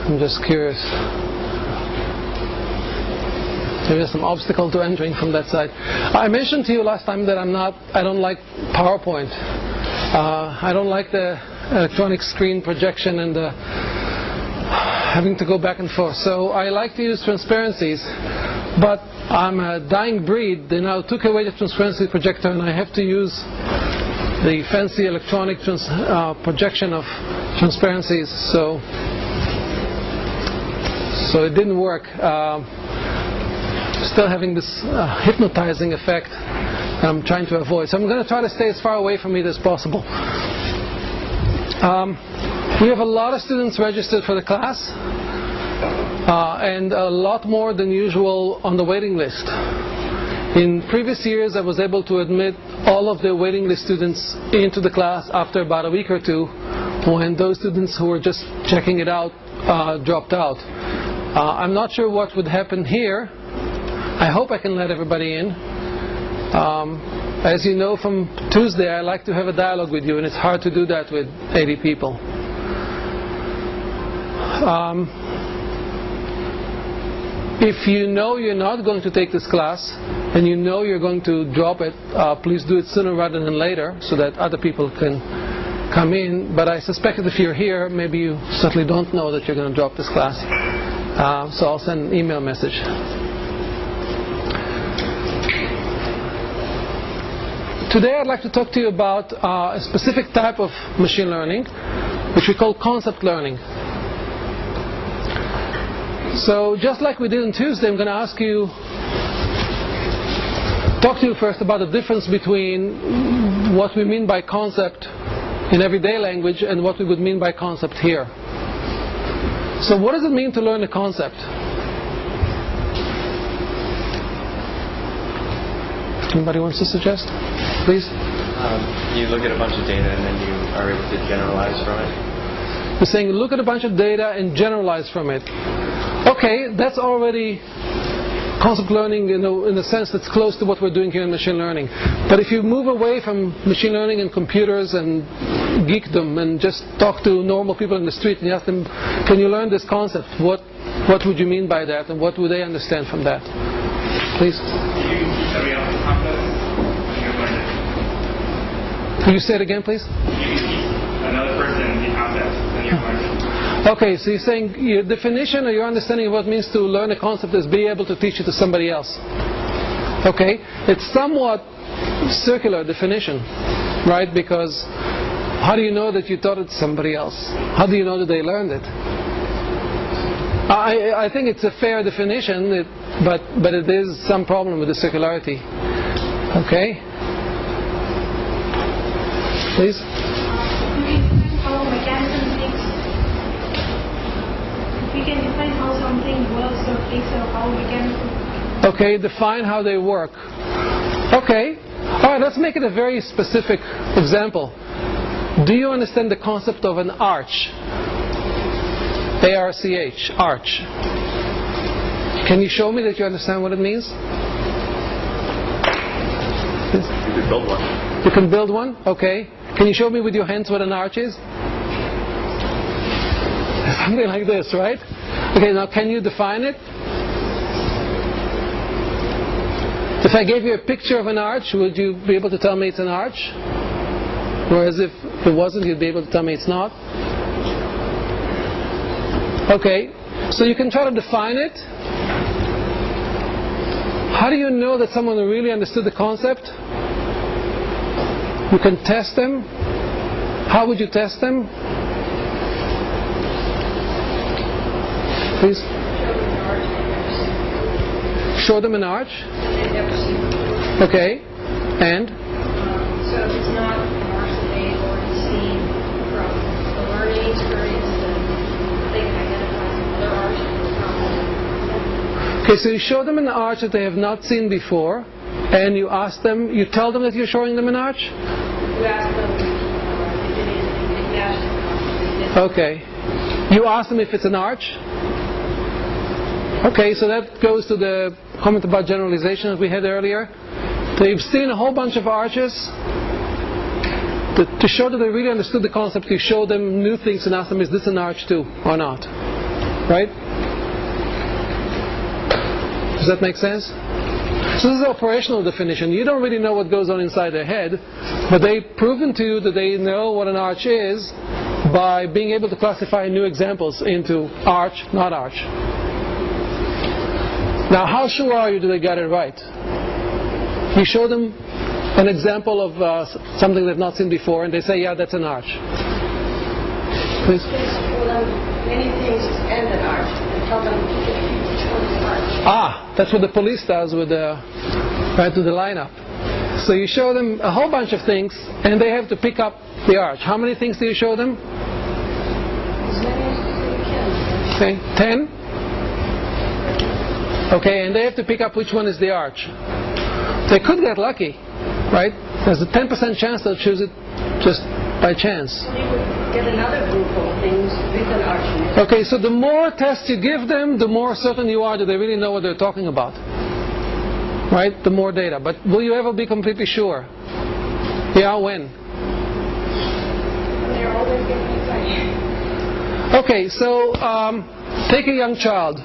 I'm just curious. Maybe there's some obstacle to entering from that side. I mentioned to you last time that I don't like PowerPoint. I don't like the electronic screen projection and the having to go back and forth. So I like to use transparencies, but I'm a dying breed. They now took away the transparency projector, and I have to use the fancy electronic projection of transparencies. So it didn't work. Still having this hypnotizing effect I'm trying to avoid. So I'm going to try to stay as far away from it as possible. We have a lot of students registered for the class, and a lot more than usual on the waiting list. In previous years, I was able to admit all of the waiting list students into the class after about a week or two, when those students who were just checking it out dropped out. I'm not sure what would happen here. I hope I can let everybody in. As you know from Tuesday, I like to have a dialogue with you, and it's hard to do that with 80 people. If you know you're not going to take this class, and you know you're going to drop it, please do it sooner rather than later, so that other people can come in. But I suspect that if you're here, maybe you certainly don't know that you're going to drop this class. So I'll send an email message. Today I'd like to talk to you about a specific type of machine learning, which we call concept learning. So just like we did on Tuesday, I'm going to talk to you first about the difference between what we mean by concept in everyday language and what we would mean by concept here. So what does it mean to learn a concept? Anybody wants to suggest? Please? You look at a bunch of data and then you are able to generalize from it. You're saying look at a bunch of data and generalize from it. Okay, that's already concept learning in a sense that's close to what we're doing here in machine learning. But if you move away from machine learning and computers and geekdom and just talk to normal people in the street and you ask them, can you learn this concept? What would you mean by that, and what would they understand from that? Please? Can you say it again, please? You teach another person the concept and you're learning. Okay, so you're saying your definition or your understanding of what it means to learn a concept is be able to teach it to somebody else. Okay, it's somewhat circular definition, right? Because how do you know that you taught it to somebody else? How do you know that they learned it? I think it's a fair definition, but it is some problem with the circularity. Okay? Please? We can define how something works or takes or how mechanisms. Okay, define how they work. Okay. Alright, let's make it a very specific example. Do you understand the concept of an arch? A-R-C-H, arch. Can you show me that you understand what it means? You could build one. You can build one? Okay. Can you show me with your hands what an arch is? Something like this, right? Okay, now can you define it? If I gave you a picture of an arch, would you be able to tell me it's an arch? Whereas if it wasn't, you'd be able to tell me it's not? Okay, so you can try to define it. How do you know that someone really understood the concept? You can test them. How would you test them? Please. Show them an arch. Okay. And? So if it's not an arch that they've already seen from the learning experience, then they can identify some other arches. Okay, so you show them an arch that they have not seen before, and you ask them, you tell them that you're showing them an arch? You ask them if it is, they match the Okay. You ask them if it's an arch? Okay, so that goes to the comment about generalization that we had earlier. They've seen a whole bunch of arches. To show that they really understood the concept, you show them new things and ask them, is this an arch too or not? right? Does that make sense? So this is an operational definition. You don't really know what goes on inside their head, but they've proven to you that they know what an arch is by being able to classify new examples into arch, not arch. Now, how sure are you that they got it right? You show them an example of something they've not seen before, and they say, yeah, that's an arch. Please. Many things end an arch and tell them which one is arch. Ah, that's what the police does with the right to the lineup. So you show them a whole bunch of things, and they have to pick up the arch. How many things do you show them? As many as you can. Okay, 10. Okay, and they have to pick up which one is the arch. They could get lucky, right? There's a 10% chance they'll choose it just by chance. So you would get another group of things with an arch in it. Okay, so the more tests you give them, the more certain you are that they really know what they're talking about. Right? The more data. But will you ever be completely sure? Yeah, when? They're always going to be right. Okay, so take a young child,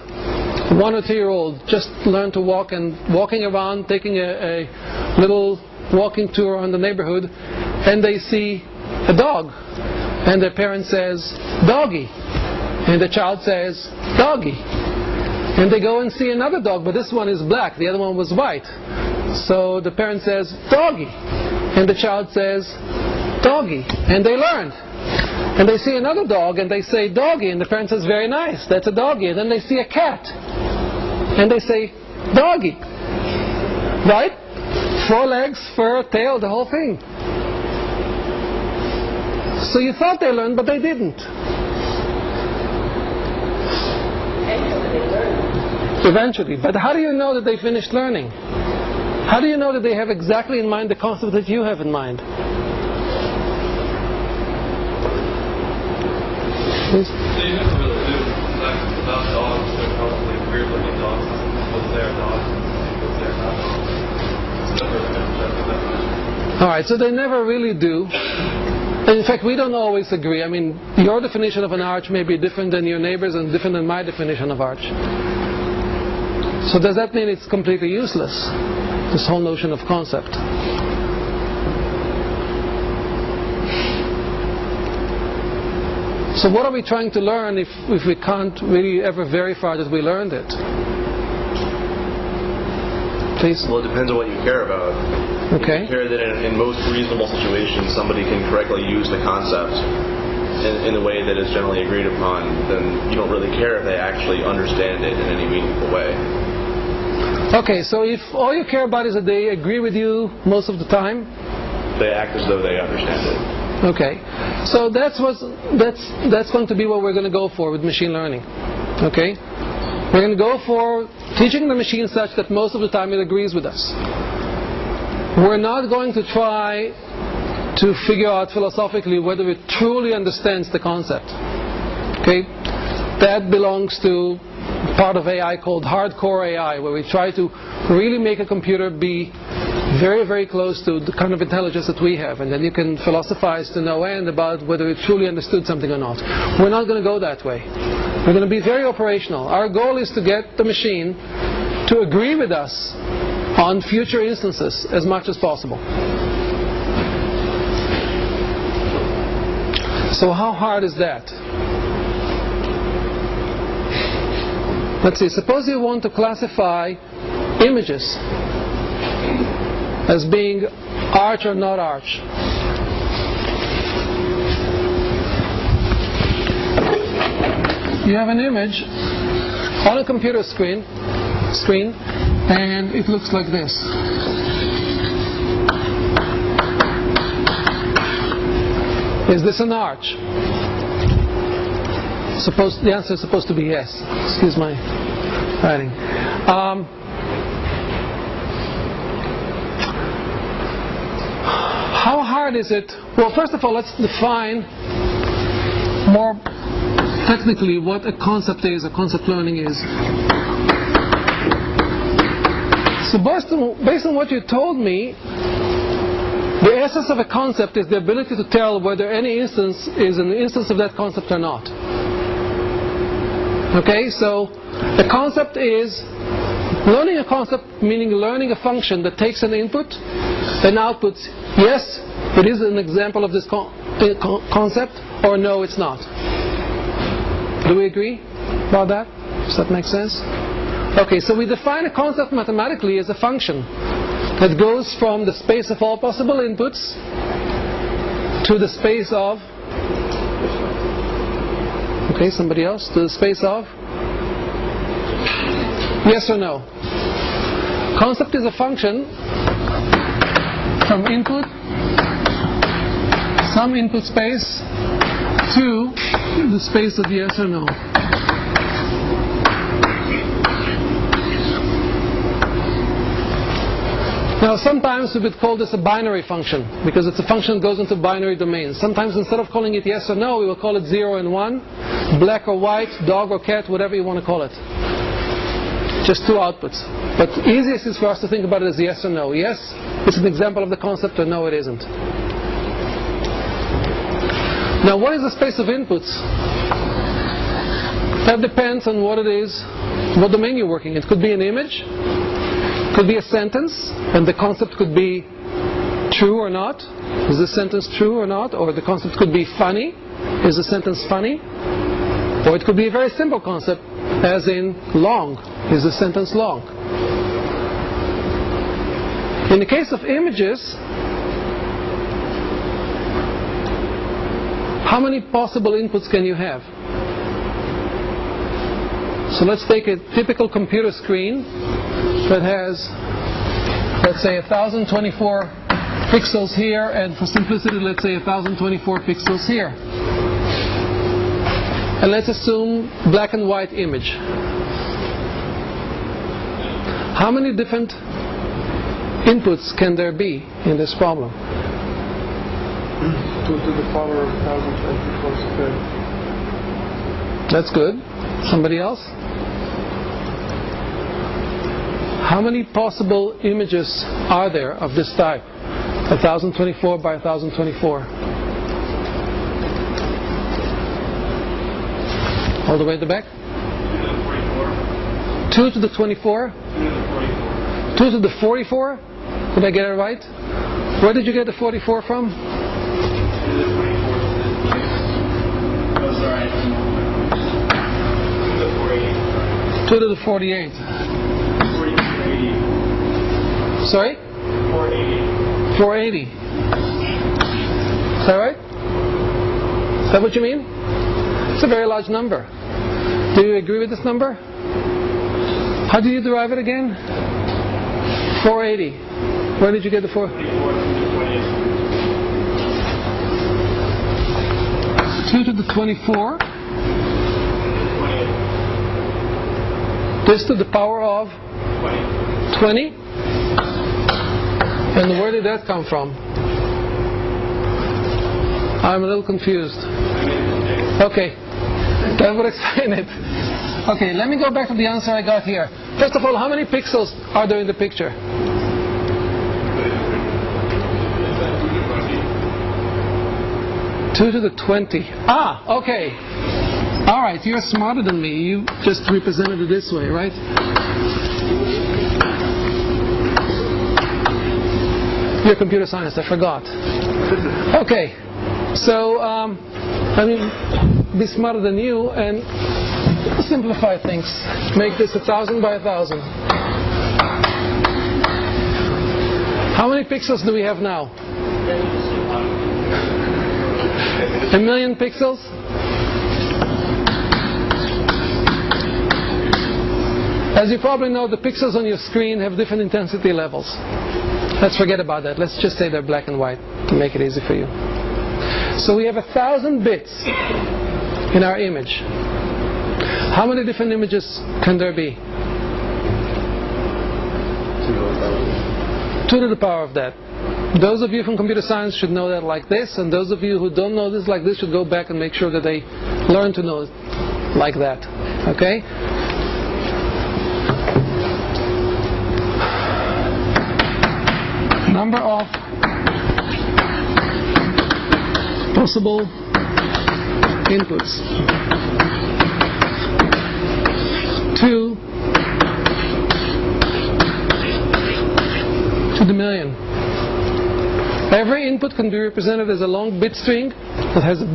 1 or 2 year old, just learn to walk, and walking around, taking a little walking tour around the neighborhood, and they see a dog, and the parent says, doggy, and the child says, doggy, and they go and see another dog, but this one is black, the other one was white, so the parent says, doggy, and the child says, doggy, and they learned. And they see another dog and they say doggy, and the parent says, very nice, that's a doggy. And then they see a cat and they say doggy, right? 4 legs, fur, tail, the whole thing. So you thought they learned, but they didn't. Eventually. But how do you know that they finished learning? How do you know that they have exactly in mind the concept that you have in mind? Please? They never really do. Like, without dogs, they're probably weird-looking dogs. What's their dog? What's their dog? It's never definition. All right, so they never really do. And in fact, we don't always agree. I mean, your definition of an arch may be different than your neighbor's and different than my definition of arch. So does that mean it's completely useless, this whole notion of concept? So what are we trying to learn if we can't really ever verify that we learned it? Please? Well, it depends on what you care about. Okay. If you care that in most reasonable situations somebody can correctly use the concept in the way that is generally agreed upon, then you don't really care if they actually understand it in any meaningful way. Okay, so if all you care about is that they agree with you most of the time? They act as though they understand it. Okay, so that's going to be what we're going to go for with machine learning. Okay, we're going to go for teaching the machine such that most of the time it agrees with us. We're not going to try to figure out philosophically whether it truly understands the concept. Okay, that belongs to part of AI called hardcore AI, where we try to really make a computer be very, very close to the kind of intelligence that we have, and then you can philosophize to no end about whether it truly understood something or not. We're not going to go that way. We're going to be very operational. Our goal is to get the machine to agree with us on future instances as much as possible. So how hard is that? Let's see, suppose you want to classify images as being arch or not arch. You have an image on a computer screen, and it looks like this. Is this an arch? The answer is supposed to be yes. Excuse my writing. How hard is it? Well, first of all, let's define more technically what a concept is, a concept learning is. So based on what you told me, the essence of a concept is the ability to tell whether any instance is an instance of that concept or not. Okay, so the concept is learning a concept, meaning learning a function that takes an input and outputs. Yes, it is an example of this concept, or no, it's not. Do we agree about that? Does that make sense? Okay, so we define a concept mathematically as a function that goes from the space of all possible inputs to the space of, okay, somebody else, to the space of yes or no. Concept is a function from input, some input space, to the space of yes or no. Now sometimes we would call this a binary function because it's a function that goes into binary domains. Sometimes instead of calling it yes or no, we will call it 0 and 1, black or white, dog or cat, whatever you want to call it. Just two outputs. But the easiest is for us to think about it as yes or no. Yes, it's an example of the concept, or no, it isn't. Now what is the space of inputs? That depends on what it is, what domain you're working in. It could be an image, could be a sentence, and the concept could be true or not. Is the sentence true or not? Or the concept could be funny. Is the sentence funny? Or it could be a very simple concept, as in long. Is the sentence long? In the case of images, how many possible inputs can you have? So let's take a typical computer screen that has, let's say, 1024 pixels here, and for simplicity, let's say 1024 pixels here. And let's assume black and white image. How many different inputs can there be in this problem? 2 to the power of 1024 squared. That's good. Somebody else? How many possible images are there of this type? 1024 by 1024. All the way at the back? 2 to the 24? 2 to the 44? Did I get it right? Where did you get the 44 from? 2 to the 48. Sorry? 480. Is that right? Is that what you mean? It's a very large number. Do you agree with this number? How do you derive it again? 480. Where did you get the 4? 2 to the 24. This to the power of 20. And where did that come from? I'm a little confused. Okay, that would explain it. Okay, let me go back to the answer I got here. First of all, how many pixels are there in the picture? 2 to the 20. Ah, okay. All right, you're smarter than me. You just represented it this way, right? You're computer science, I forgot. Okay, so let me be smarter than you and simplify things. Make this 1,000 by 1,000. How many pixels do we have now? 1 million pixels? As you probably know, the pixels on your screen have different intensity levels. Let's forget about that. Let's just say they're black and white to make it easy for you. So we have 1,000 bits in our image. How many different images can there be? 2 to the power of that. Those of you from computer science should know that like this, and those of you who don't know this like this should go back and make sure that they learn to know it like that. Okay? Number of possible inputs. the million. Every input can be represented as a long bit string that has a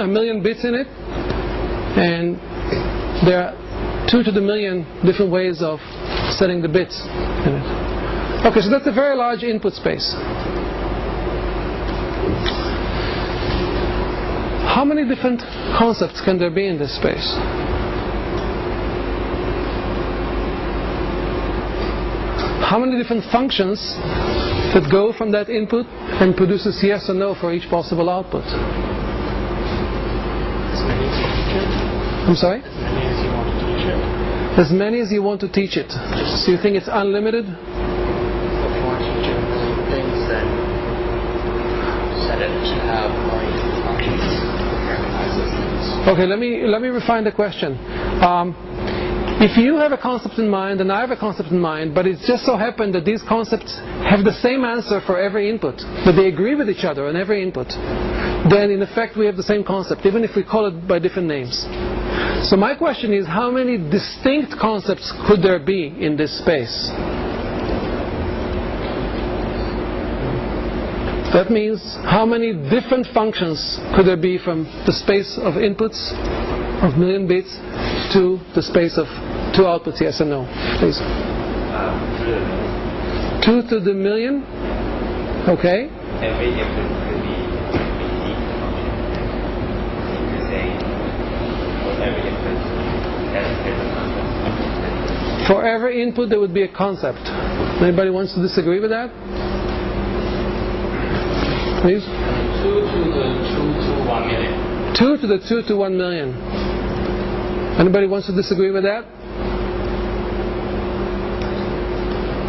million bits in it, and there are 2 to the million different ways of setting the bits in it. Okay, so that's a very large input space. How many different concepts can there be in this space? How many different functions that go from that input and produces yes or no for each possible output? As many as you want to teach it. I'm sorry? As many as you want to teach it. As many as you want to teach it. So you think it's unlimited? If you want to teach it many things, then set it to have more functions. Okay, let me refine the question. If you have a concept in mind and I have a concept in mind, but it's just so happened that these concepts have the same answer for every input, that they agree with each other on every input, then in effect we have the same concept, even if we call it by different names. So my question is, how many distinct concepts could there be in this space? That means, how many different functions could there be from the space of inputs of million bits to the space of 2 outputs, yes or no? Please. 2 to the million. Okay. Every input could be unique function. You're saying for every input, there's a concept. For every input, there would be a concept. Anybody wants to disagree with that? Please. 2 to the 2 to 1 million. 2 to the 2 to 1 million. Anybody wants to disagree with that?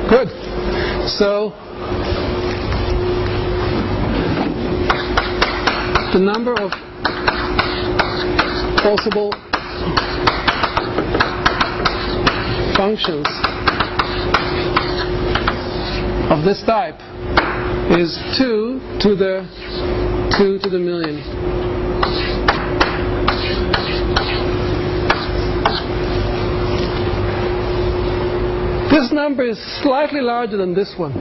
Good. So, the number of possible functions of this type is 2 to the 2 to the million. This number is slightly larger than this one.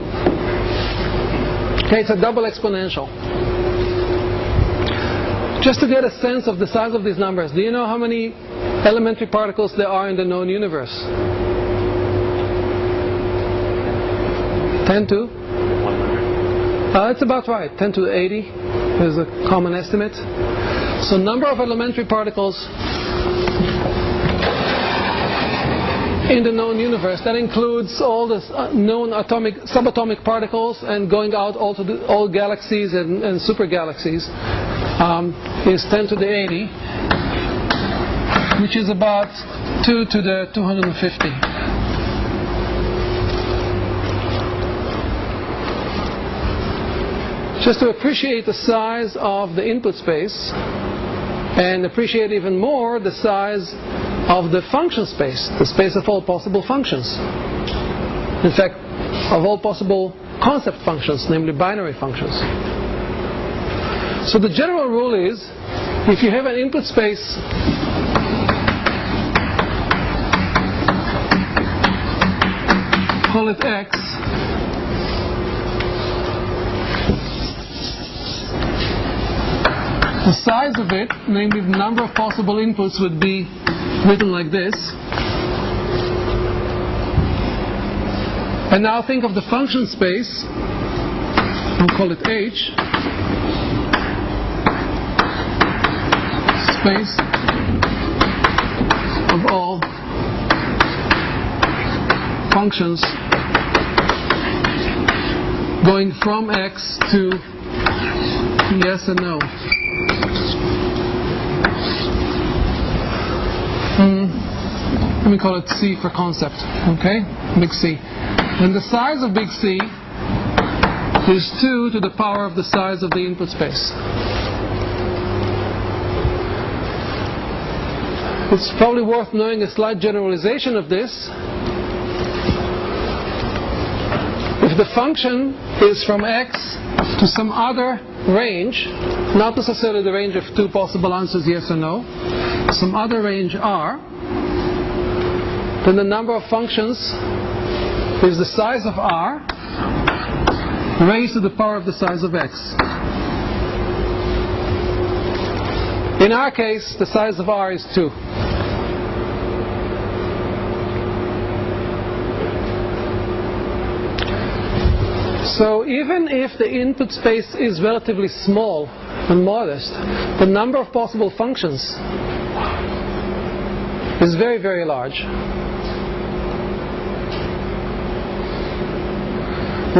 Okay, it's a double exponential. Just to get a sense of the size of these numbers, do you know how many elementary particles there are in the known universe? 10 to? 100. It's about right. 10 to the 80 is a common estimate. So number of elementary particles in the known universe, that includes all the known atomic, subatomic particles and going out all to all galaxies and super galaxies, is 10 to the 80, which is about 2 to the 250. Just to appreciate the size of the input space and appreciate even more the size of the function space, the space of all possible functions. In fact, of all possible concept functions, namely binary functions. So the general rule is, if you have an input space call it X, the size of it, namely the number of possible inputs, would be written like this. And now think of the function space, I'll call it H, space of all functions going from X to yes and no. Let me call it C for concept, okay? Big C. And the size of big C is 2 to the power of the size of the input space. It's probably worth knowing a slight generalization of this. If the function is from X to some other range, not necessarily the range of 2 possible answers, yes or no, some other range R, then the number of functions is the size of R raised to the power of the size of x. In our case, the size of r is 2. So even if the input space is relatively small and modest, the number of possible functions is very, very large.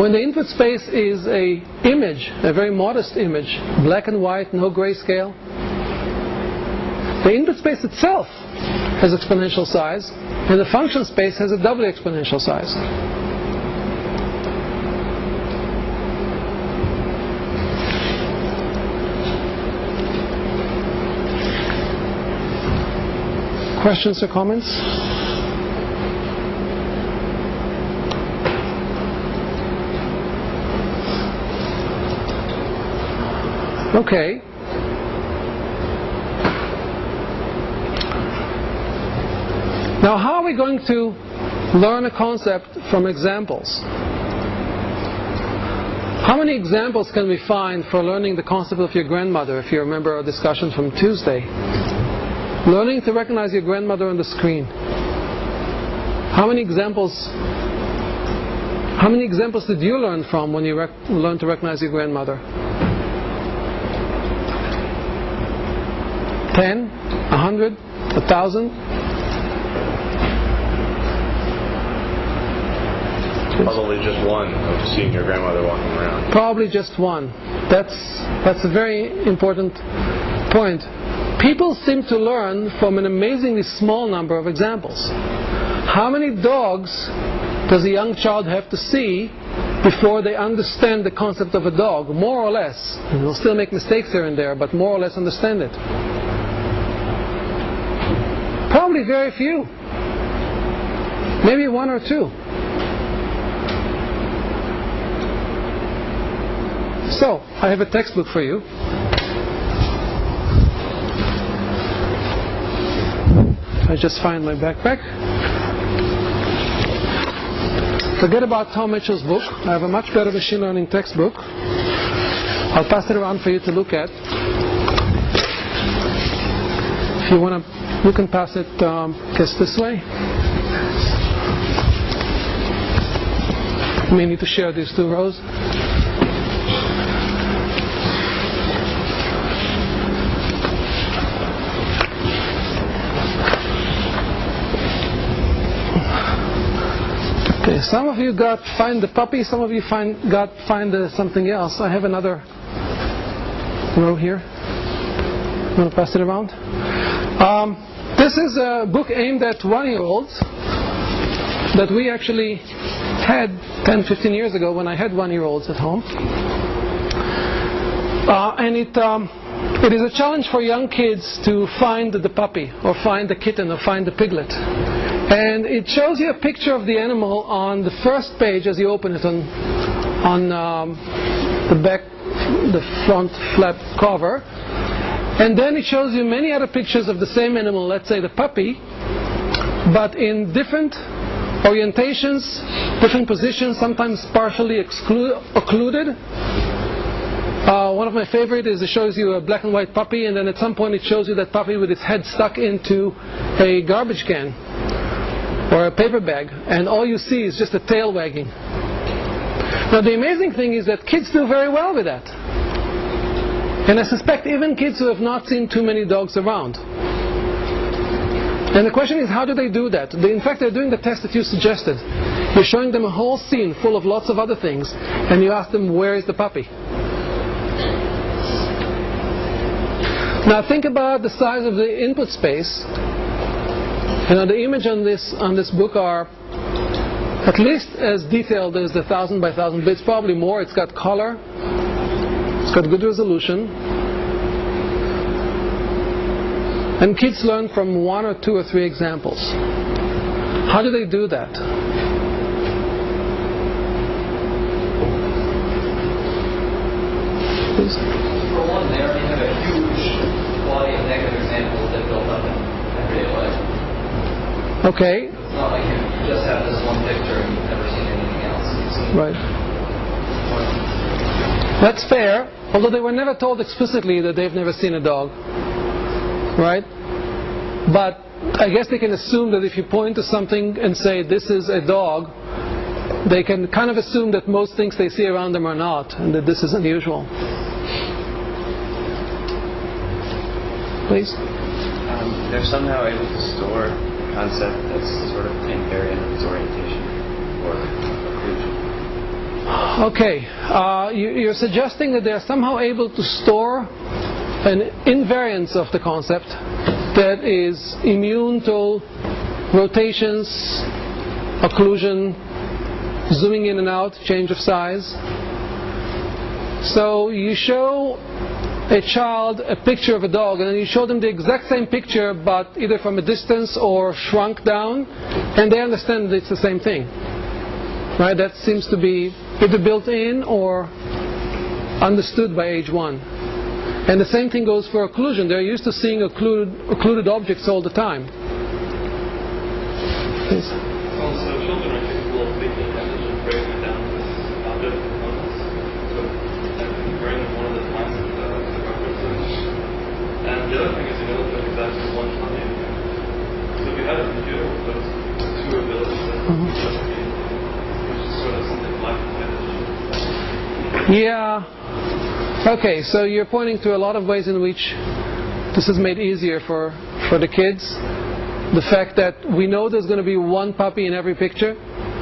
When the input space is an image, a very modest image, black and white, no grayscale, the input space itself has exponential size, and the function space has a doubly exponential size. Questions or comments? Okay. Now, how are we going to learn a concept from examples? How many examples can we find for learning the concept of your grandmother, if you remember our discussion from Tuesday? Learning to recognize your grandmother on the screen. How many examples did you learn from when you learned to recognize your grandmother? 10? 100? 1,000? Probably just one of seeing your grandmother walking around. Probably just one. That's a very important point. People seem to learn from an amazingly small number of examples. How many dogs does a young child have to see before they understand the concept of a dog? More or less. And they'll still make mistakes here and there, but more or less understand it. Probably very few. Maybe one or two. So, I have a textbook for you. I just find my backpack. Forget about Tom Mitchell's book. I have a much better machine learning textbook. I'll pass it around for you to look at. If you want to, you can pass it just this way. You may need to share these two rows. Okay, some of you got find the puppy, some of you find something else. I have another row here. I'm going to pass it around. This is a book aimed at 1-year-olds that we actually had 10-15 years ago when I had 1-year-olds at home. And it is a challenge for young kids to find the puppy, or find the kitten, or find the piglet. And it shows you a picture of the animal on the first page as you open it on the back, the front flap cover. And then it shows you many other pictures of the same animal, let's say the puppy, but in different orientations, different positions, sometimes partially occluded. One of my favorite is it shows you a black and white puppy, and then at some point it shows you that puppy with its head stuck into a garbage can or a paper bag, and all you see is just a tail wagging. Now the amazing thing is that kids do very well with that. And I suspect even kids who have not seen too many dogs around. And the question is, how do they do that? In fact, they're doing the test that you suggested. You're showing them a whole scene full of lots of other things, and you ask them, where is the puppy? Now think about the size of the input space. You know, the image on this book are at least as detailed as the 1,000 by 1,000 bits, probably more. It's got color, it's got good resolution, and kids learn from 1 or 2 or 3 examples. How do they do that? Please. For one, they already have a huge body of negative examples that built up in everyday life. Okay. It's not like you just have this one picture and you've never seen anything else. You've seen Right. That's fair, although they were never told explicitly that they've never seen a dog. Right? But I guess they can assume that if you point to something and say, this is a dog, they can kind of assume that most things they see around them are not, and that this is unusual. Please? They're somehow able to store a concept that's sort of invariant of its orientation or occlusion. Okay, you're suggesting that they're somehow able to store an invariance of the concept that is immune to rotations, occlusion, zooming in and out, change of size. So you show a child a picture of a dog, and then you show them the exact same picture but either from a distance or shrunk down, and they understand that it's the same thing. Right? That seems to be either built in or understood by age 1. And the same thing goes for occlusion. They're used to seeing occluded objects all the time. Please. Also, children are capable of making images and breaking it down into object components. So, comparing them one of the times with the references. And the other thing is, you know that exactly one time. So if you had a computer with those two abilities, that would just be sort of something black and white. Yeah. Okay, so you're pointing to a lot of ways in which this is made easier for the kids. The fact that we know there's going to be one puppy in every picture,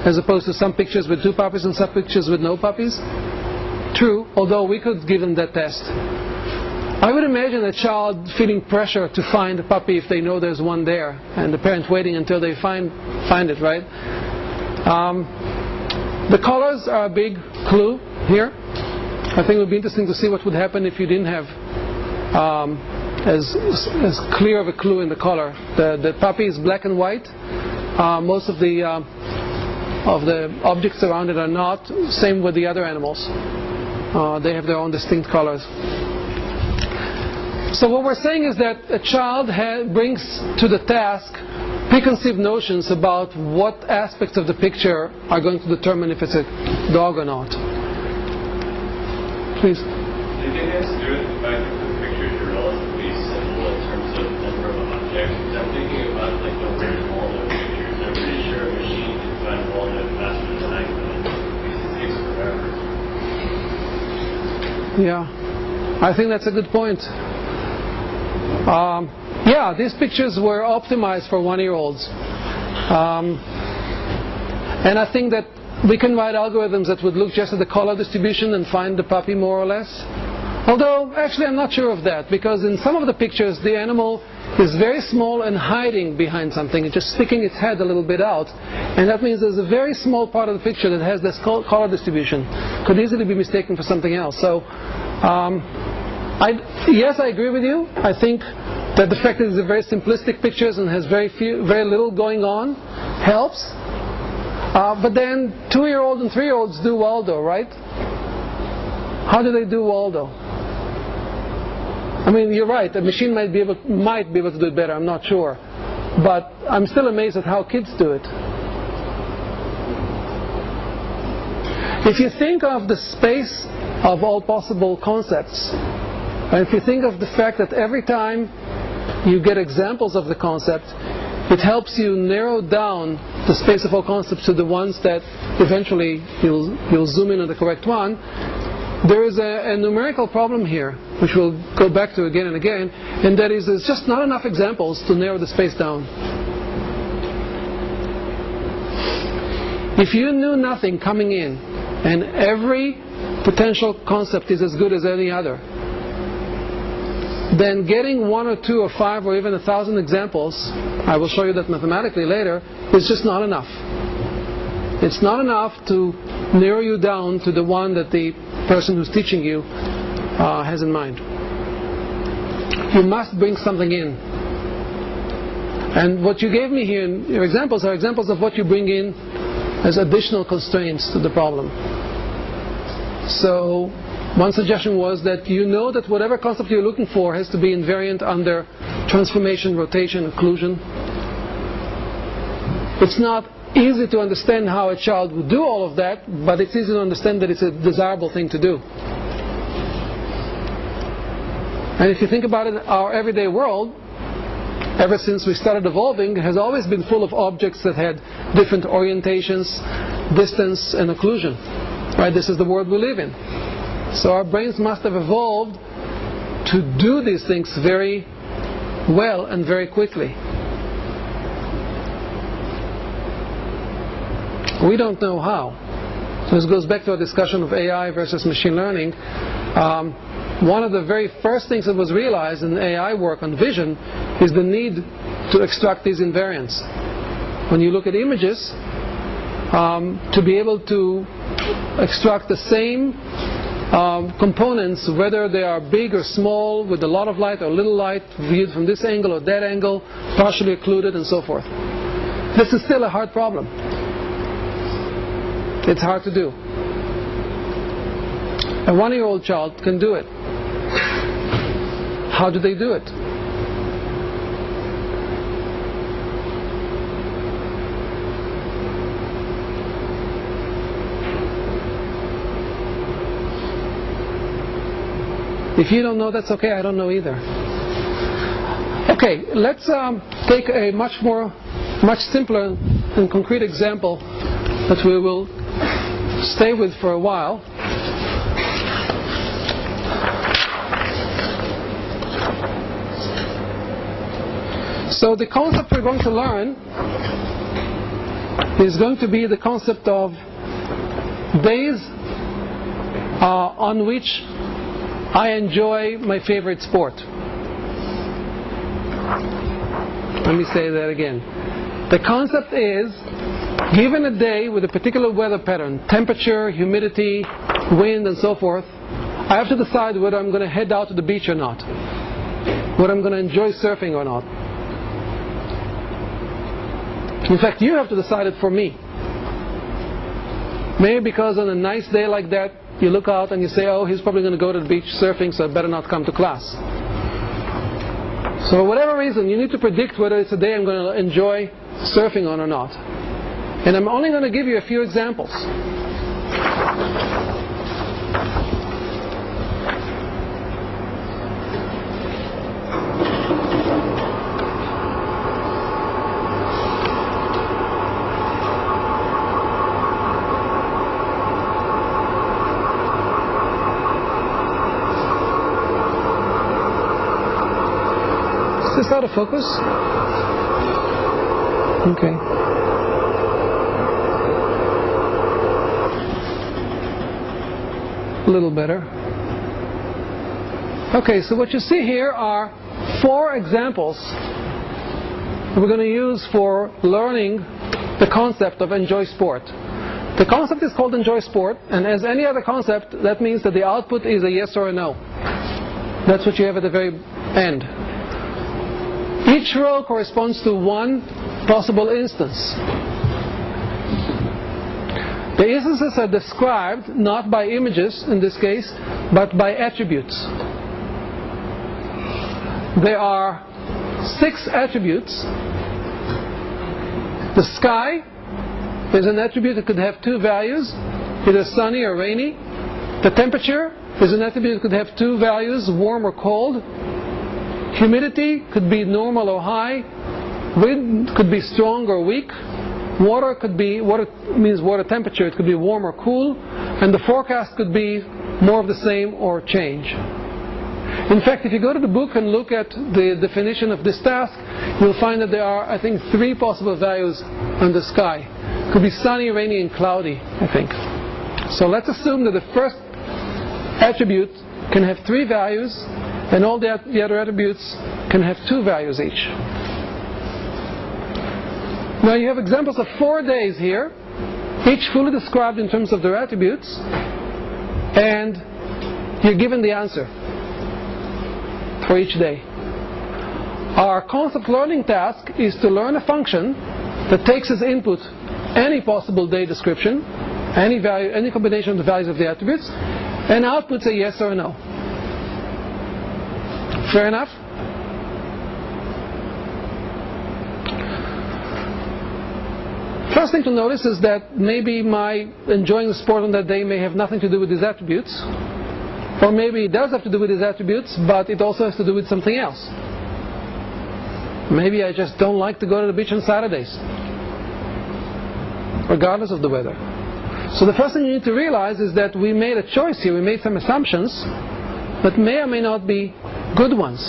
as opposed to some pictures with 2 puppies and some pictures with no puppies. True, although we could give them that test. I would imagine a child feeling pressure to find a puppy if they know there's one there, and the parent waiting until they find it, right? The colors are a big clue here. I think it would be interesting to see what would happen if you didn't have as clear of a clue in the color. The puppy is black and white. Most of the objects around it are not. Same with the other animals. They have their own distinct colors. So what we're saying is that a child brings to the task preconceived notions about what aspects of the picture are going to determine if it's a dog or not. Please. Do you think it has to do with the fact that the pictures are relatively simple in terms of number of objects? I'm thinking about like the weird Waldo pictures. I'm pretty sure a machine can find Waldo faster than I can, because it takes forever. Yeah, I think that's a good point. Yeah, these pictures were optimized for 1-year-olds. And I think that we can write algorithms that would look just at the color distribution and find the puppy more or less. Although, actually, I'm not sure of that, because in some of the pictures, the animal is very small and hiding behind something. It's just sticking its head a little bit out. And that means there's a very small part of the picture that has this color distribution. Could easily be mistaken for something else. So, yes, I agree with you. I think that the fact that it's a very simplistic pictures and has very little going on helps. But then 2-year-olds and 3-year-olds do Waldo, right? How do they do Waldo? I mean, you're right. A machine might be able to do it better. I'm not sure, but I'm still amazed at how kids do it. If you think of the space of all possible concepts, and if you think of the fact that every time you get examples of the concept, it helps you narrow down the space of all concepts to the ones that eventually you'll zoom in on the correct one. There is a numerical problem here, which we'll go back to again and again, and that is there's just not enough examples to narrow the space down. If you knew nothing coming in, and every potential concept is as good as any other, then getting 1 or 2 or 5 or even 1,000 examples, I will show you that mathematically later, is just not enough. It's not enough to narrow you down to the one that the person who's teaching you has in mind. You must bring something in. And what you gave me here in your examples are examples of what you bring in as additional constraints to the problem. So one suggestion was that you know that whatever concept you're looking for has to be invariant under transformation, rotation, occlusion. It's not easy to understand how a child would do all of that, but it's easy to understand that it's a desirable thing to do. And if you think about it, our everyday world, ever since we started evolving, has always been full of objects that had different orientations, distance, and occlusion. Right? This is the world we live in. So our brains must have evolved to do these things very well and very quickly. We don't know how. So this goes back to our discussion of AI versus machine learning. One of the very first things that was realized in AI work on vision is the need to extract these invariants. When you look at images, to be able to extract the same components, whether they are big or small, with a lot of light or little light, viewed from this angle or that angle, partially occluded and so forth. This is still a hard problem. It's hard to do. A 1-year-old child can do it. How do they do it? If you don't know, that's okay. I don't know either. Okay, let's take a much simpler and concrete example that we will stay with for a while. So the concept we're going to learn is going to be the concept of days on which I enjoy my favorite sport. Let me say that again. The concept is, given a day with a particular weather pattern, temperature, humidity, wind, and so forth, I have to decide whether I'm going to head out to the beach or not, whether I'm going to enjoy surfing or not. In fact, you have to decide it for me. Maybe because on a nice day like that, you look out and you say, oh, he's probably going to go to the beach surfing, so I better not come to class. So for whatever reason, you need to predict whether it's a day I'm going to enjoy surfing on or not. And I'm only going to give you a few examples. Is this out of focus? Okay. A little better. Okay, so what you see here are 4 examples that we're going to use for learning the concept of enjoy sport. The concept is called enjoy sport, and as any other concept, that means that the output is a yes or a no. That's what you have at the very end. Each row corresponds to one possible instance. The instances are described not by images in this case, but by attributes. There are 6 attributes. The sky is an attribute that could have 2 values, either sunny or rainy. The temperature is an attribute that could have 2 values, warm or cold. Humidity could be normal or high. Wind could be strong or weak. Water means water temperature. It could be warm or cool. And the forecast could be more of the same or change. In fact, if you go to the book and look at the definition of this task, you'll find that there are, I think, 3 possible values on the sky. It could be sunny, rainy, and cloudy, I think. So let's assume that the first attribute can have 3 values, and all the other attributes can have 2 values each. Now you have examples of 4 days here, each fully described in terms of their attributes, and you're given the answer for each day. Our concept learning task is to learn a function that takes as input any possible day description, any value, any combination of the values of the attributes, and outputs a yes or a no. Fair enough? First thing to notice is that maybe my enjoying the sport on that day may have nothing to do with these attributes, or maybe it does have to do with these attributes, but it also has to do with something else. Maybe I just don't like to go to the beach on Saturdays, regardless of the weather. So the first thing you need to realize is that we made a choice here, we made some assumptions that may or may not be good ones.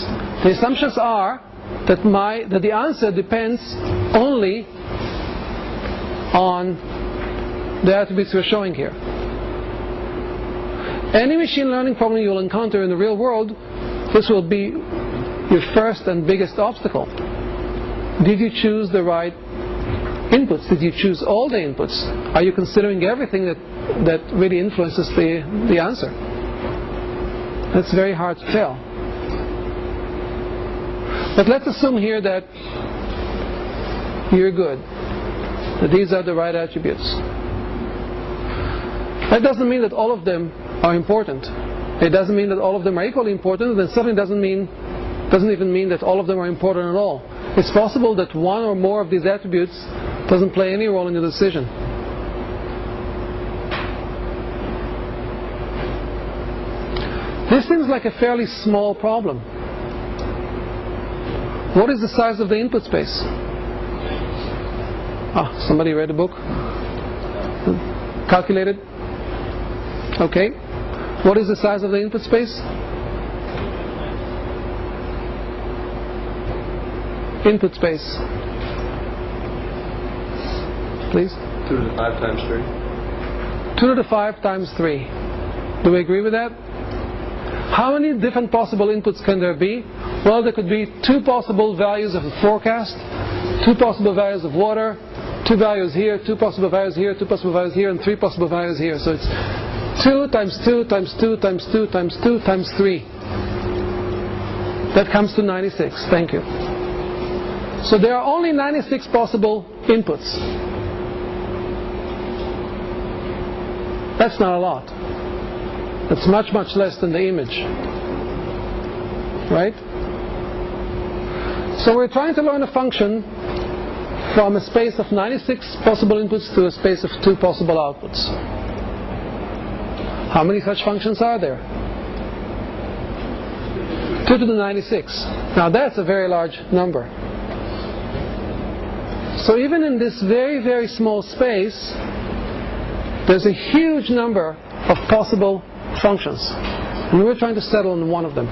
The assumptions are that the answer depends only on the attributes we're showing here. Any machine learning problem you'll encounter in the real world, this will be your first and biggest obstacle. Did you choose the right inputs? Did you choose all the inputs? Are you considering everything that really influences the answer? That's very hard to tell. But let's assume here that you're good, that these are the right attributes. That doesn't mean that all of them are important. It doesn't mean that all of them are equally important, and it certainly doesn't even mean that all of them are important at all. It's possible that one or more of these attributes doesn't play any role in your decision. This seems like a fairly small problem. What is the size of the input space? Somebody read a book? Calculated? Okay. What is the size of the input space? Input space. Please? 2 to the 5 times 3. 2 to the 5 times 3. Do we agree with that? How many different possible inputs can there be? Well, there could be 2 possible values of a forecast, 2 possible values of water, 2 values here, 2 possible values here, 2 possible values here, and 3 possible values here. So it's 2 times 2 times 2 times 2 times 2 times 3. That comes to 96. Thank you. So there are only 96 possible inputs. That's not a lot. That's much, much less than the image. Right? So we're trying to learn a function from a space of 96 possible inputs to a space of 2 possible outputs. How many such functions are there? 2 to the 96. Now that's a very large number. So even in this very, very small space, there's a huge number of possible functions. And we're trying to settle on one of them.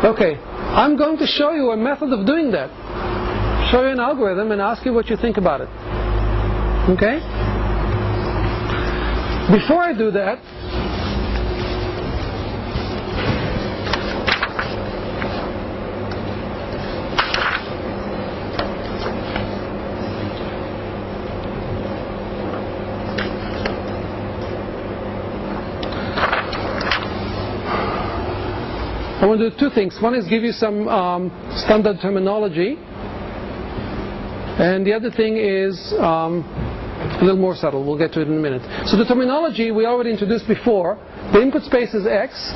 Okay, I'm going to show you a method of doing that. Show you an algorithm and ask you what you think about it. Okay? Before I do that, I want to do 2 things. One is give you some standard terminology, and the other thing is a little more subtle. We'll get to it in a minute. So the terminology we already introduced before. The input space is X.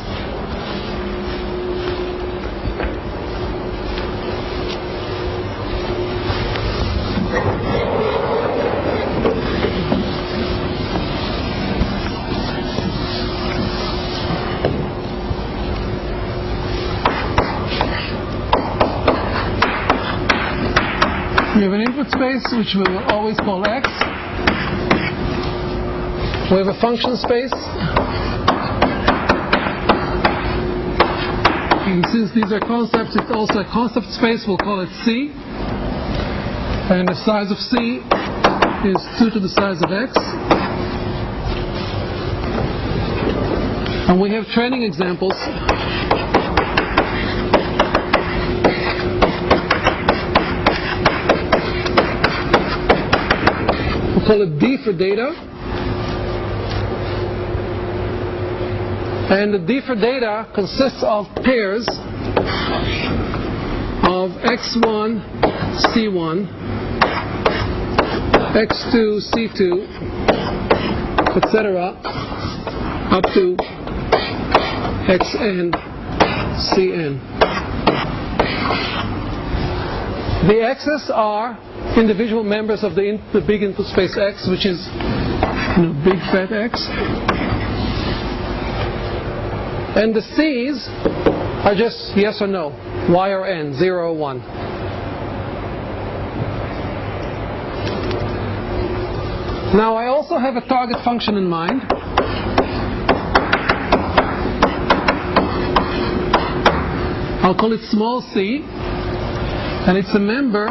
We have an input space which we will always call X. We have a function space. And since these are concepts, it's also a concept space. We'll call it C. And the size of C is 2 to the size of X. And we have training examples. Call it D for data, and the D for data consists of pairs of X1, C1, X2, C2, etc., up to xn, cn. The x's are individual members of the big input space X, which is big fat X. And the c's are just yes or no, y or n, 0 or 1. Now I also have a target function in mind. I'll call it small c, and it's a member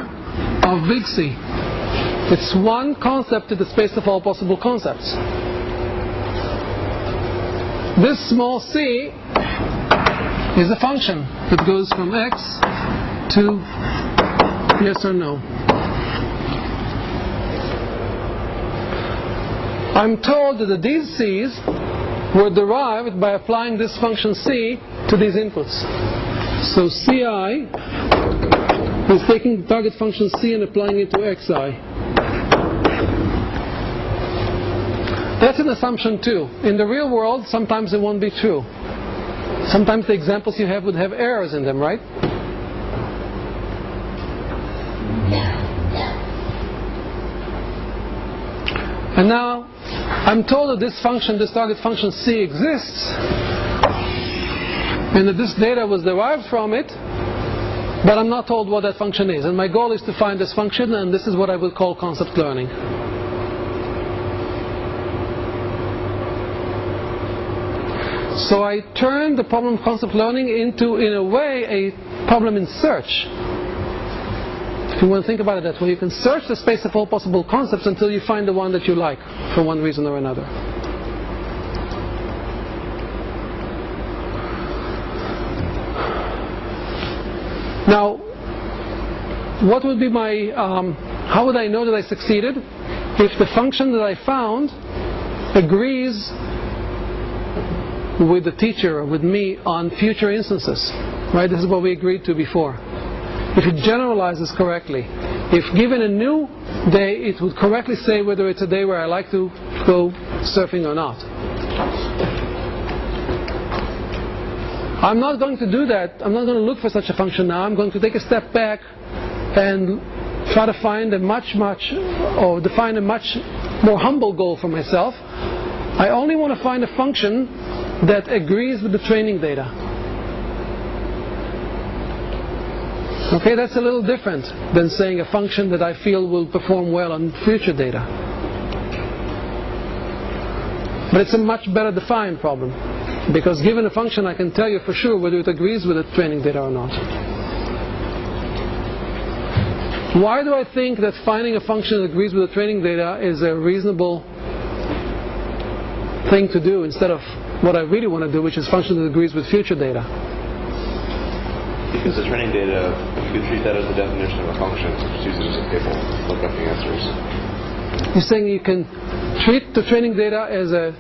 of big C. It's one concept in the space of all possible concepts. This small c is a function that goes from x to yes or no. I'm told that these c's were derived by applying this function c to these inputs. So ci is taking the target function c and applying it to xi. That's an assumption too. In the real world, sometimes it won't be true. Sometimes the examples you have would have errors in them, right? And now, I'm told that this function, this target function c exists, and that this data was derived from it, but I'm not told what that function is. And my goal is to find this function, and this is what I would call concept learning. So I turn the problem of concept learning into, in a way, a problem in search. If you want to think about it that way, you can search the space of all possible concepts until you find the one that you like, for one reason or another. Now, what would be my, how would I know that I succeeded? If the function that I found agrees with the teacher or with me on future instances, right? This is what we agreed to before. If it generalizes correctly, if given a new day, it would correctly say whether it's a day where I like to go surfing or not. I'm not going to do that. I'm not going to look for such a function now. I'm going to take a step back and try to find define a much more humble goal for myself. I only want to find a function that agrees with the training data. Okay, that's a little different than saying a function that I feel will perform well on future data. But it's a much better defined problem, because given a function I can tell you for sure whether it agrees with the training data or not. Why do I think that finding a function that agrees with the training data is a reasonable thing to do instead of what I really want to do, which is function that agrees with future data? Because the training data, you could treat that as the definition of a function, just use it as a table, look up the answers. You're saying you can treat the training data as a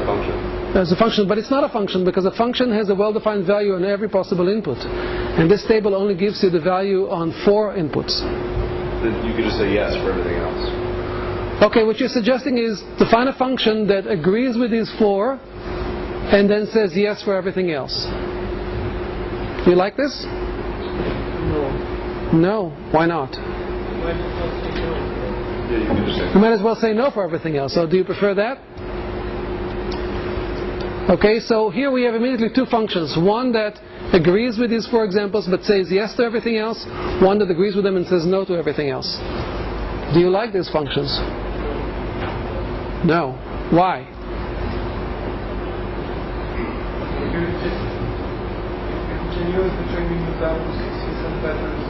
function. As a function, but it's not a function, because a function has a well-defined value on every possible input. And this table only gives you the value on 4 inputs. Then you could just say yes for everything else. Okay, what you're suggesting is to find a function that agrees with these 4 and then says yes for everything else. You like this? No. No. Why not? You might as well say no for everything else. So do you prefer that? Okay, so here we have immediately 2 functions. One that agrees with these 4 examples but says yes to everything else. One that agrees with them and says no to everything else. Do you like these functions? No. Why? Use the training examples to see some patterns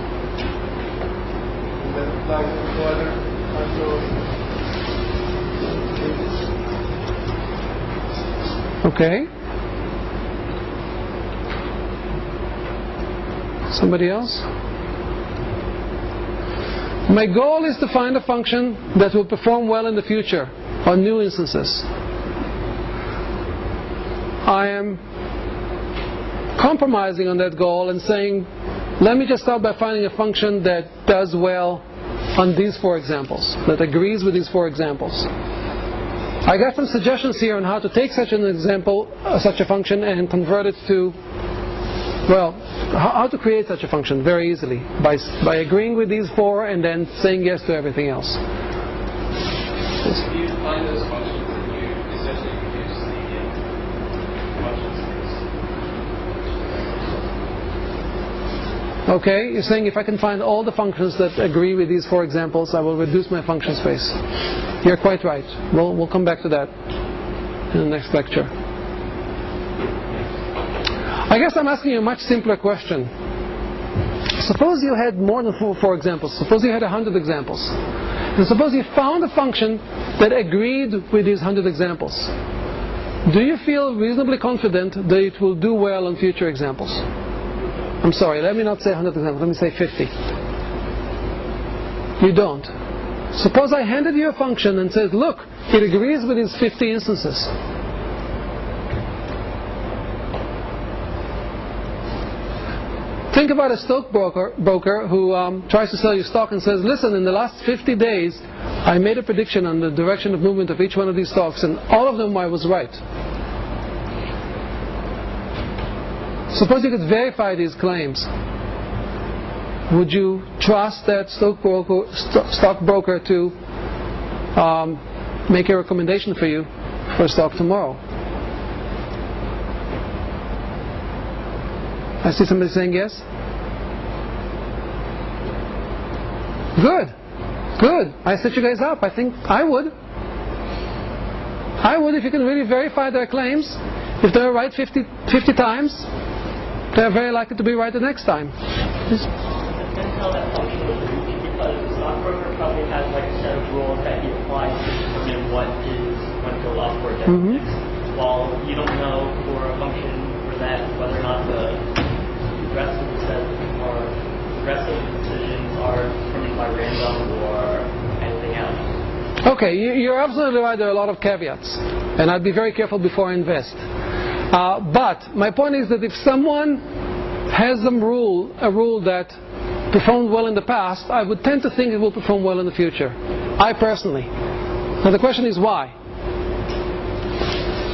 and then apply them to other cases. Okay. Somebody else? My goal is to find a function that will perform well in the future on new instances. I am compromising on that goal and saying, let me just start by finding a function that does well on these 4 examples, that agrees with these 4 examples. I got some suggestions here on how to take such an example, such a function, and convert it to, well, how to create such a function very easily by agreeing with these four and then saying yes to everything else. If you find those functions, then you essentially reduce the function space. Okay, you're saying if I can find all the functions that agree with these four examples, I will reduce my function space. You're quite right. We'll come back to that in the next lecture. I guess I'm asking you a much simpler question. Suppose you had more than four examples. Suppose you had 100 examples. And suppose you found a function that agreed with these 100 examples. Do you feel reasonably confident that it will do well on future examples? I'm sorry, let me not say 100 examples, let me say 50. You don't. Suppose I handed you a function and said, look, it agrees with these 50 instances. Think about a stockbroker who tries to sell you stock and says, listen, in the last 50 days, I made a prediction on the direction of movement of each one of these stocks, and all of them I was right. Suppose you could verify these claims. Would you trust that stockbroker to make a recommendation for you for a stock tomorrow? I see somebody saying yes. Good. Good. I set you guys up. I think I would. I would if you can really verify their claims. If they're right 50 times, they're very likely to be right the next time. That's how that function will do, because the stockbroker probably has like a set of rules that he applies to determine what is going to go up or down next. While you don't know for a function for that whether or not the rest of the decisions are determined by random or anything else. Okay, you're absolutely right. There are a lot of caveats, and I'd be very careful before I invest. But my point is that if someone has a rule that performed well in the past, I would tend to think it will perform well in the future. I personally. Now the question is why?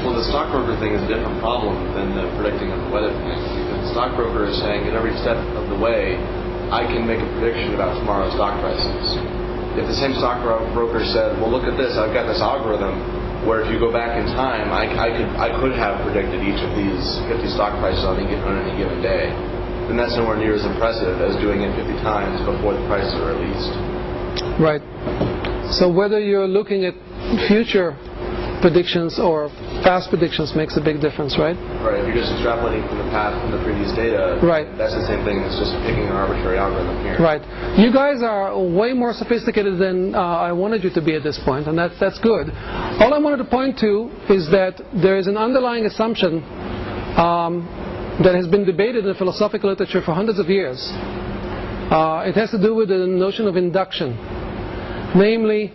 Well, the stockbroker thing is a different problem than the predicting of the weather thing. Because the stockbroker is saying at every step of the way, I can make a prediction about tomorrow's stock prices. If the same stockbroker said, well, look at this, I've got this algorithm where if you go back in time, I could have predicted each of these 50 stock prices on any given day, then that's nowhere near as impressive as doing it 50 times before the prices are released. Right. So whether you're looking at future predictions or past predictions makes a big difference, right? Right. If you're just extrapolating from the past, from the previous data, right, that's the same thing as just picking an arbitrary algorithm here. Right. You guys are way more sophisticated than I wanted you to be at this point, and that's good. All I wanted to point to is that there is an underlying assumption that has been debated in the philosophical literature for hundreds of years. It has to do with the notion of induction. Namely,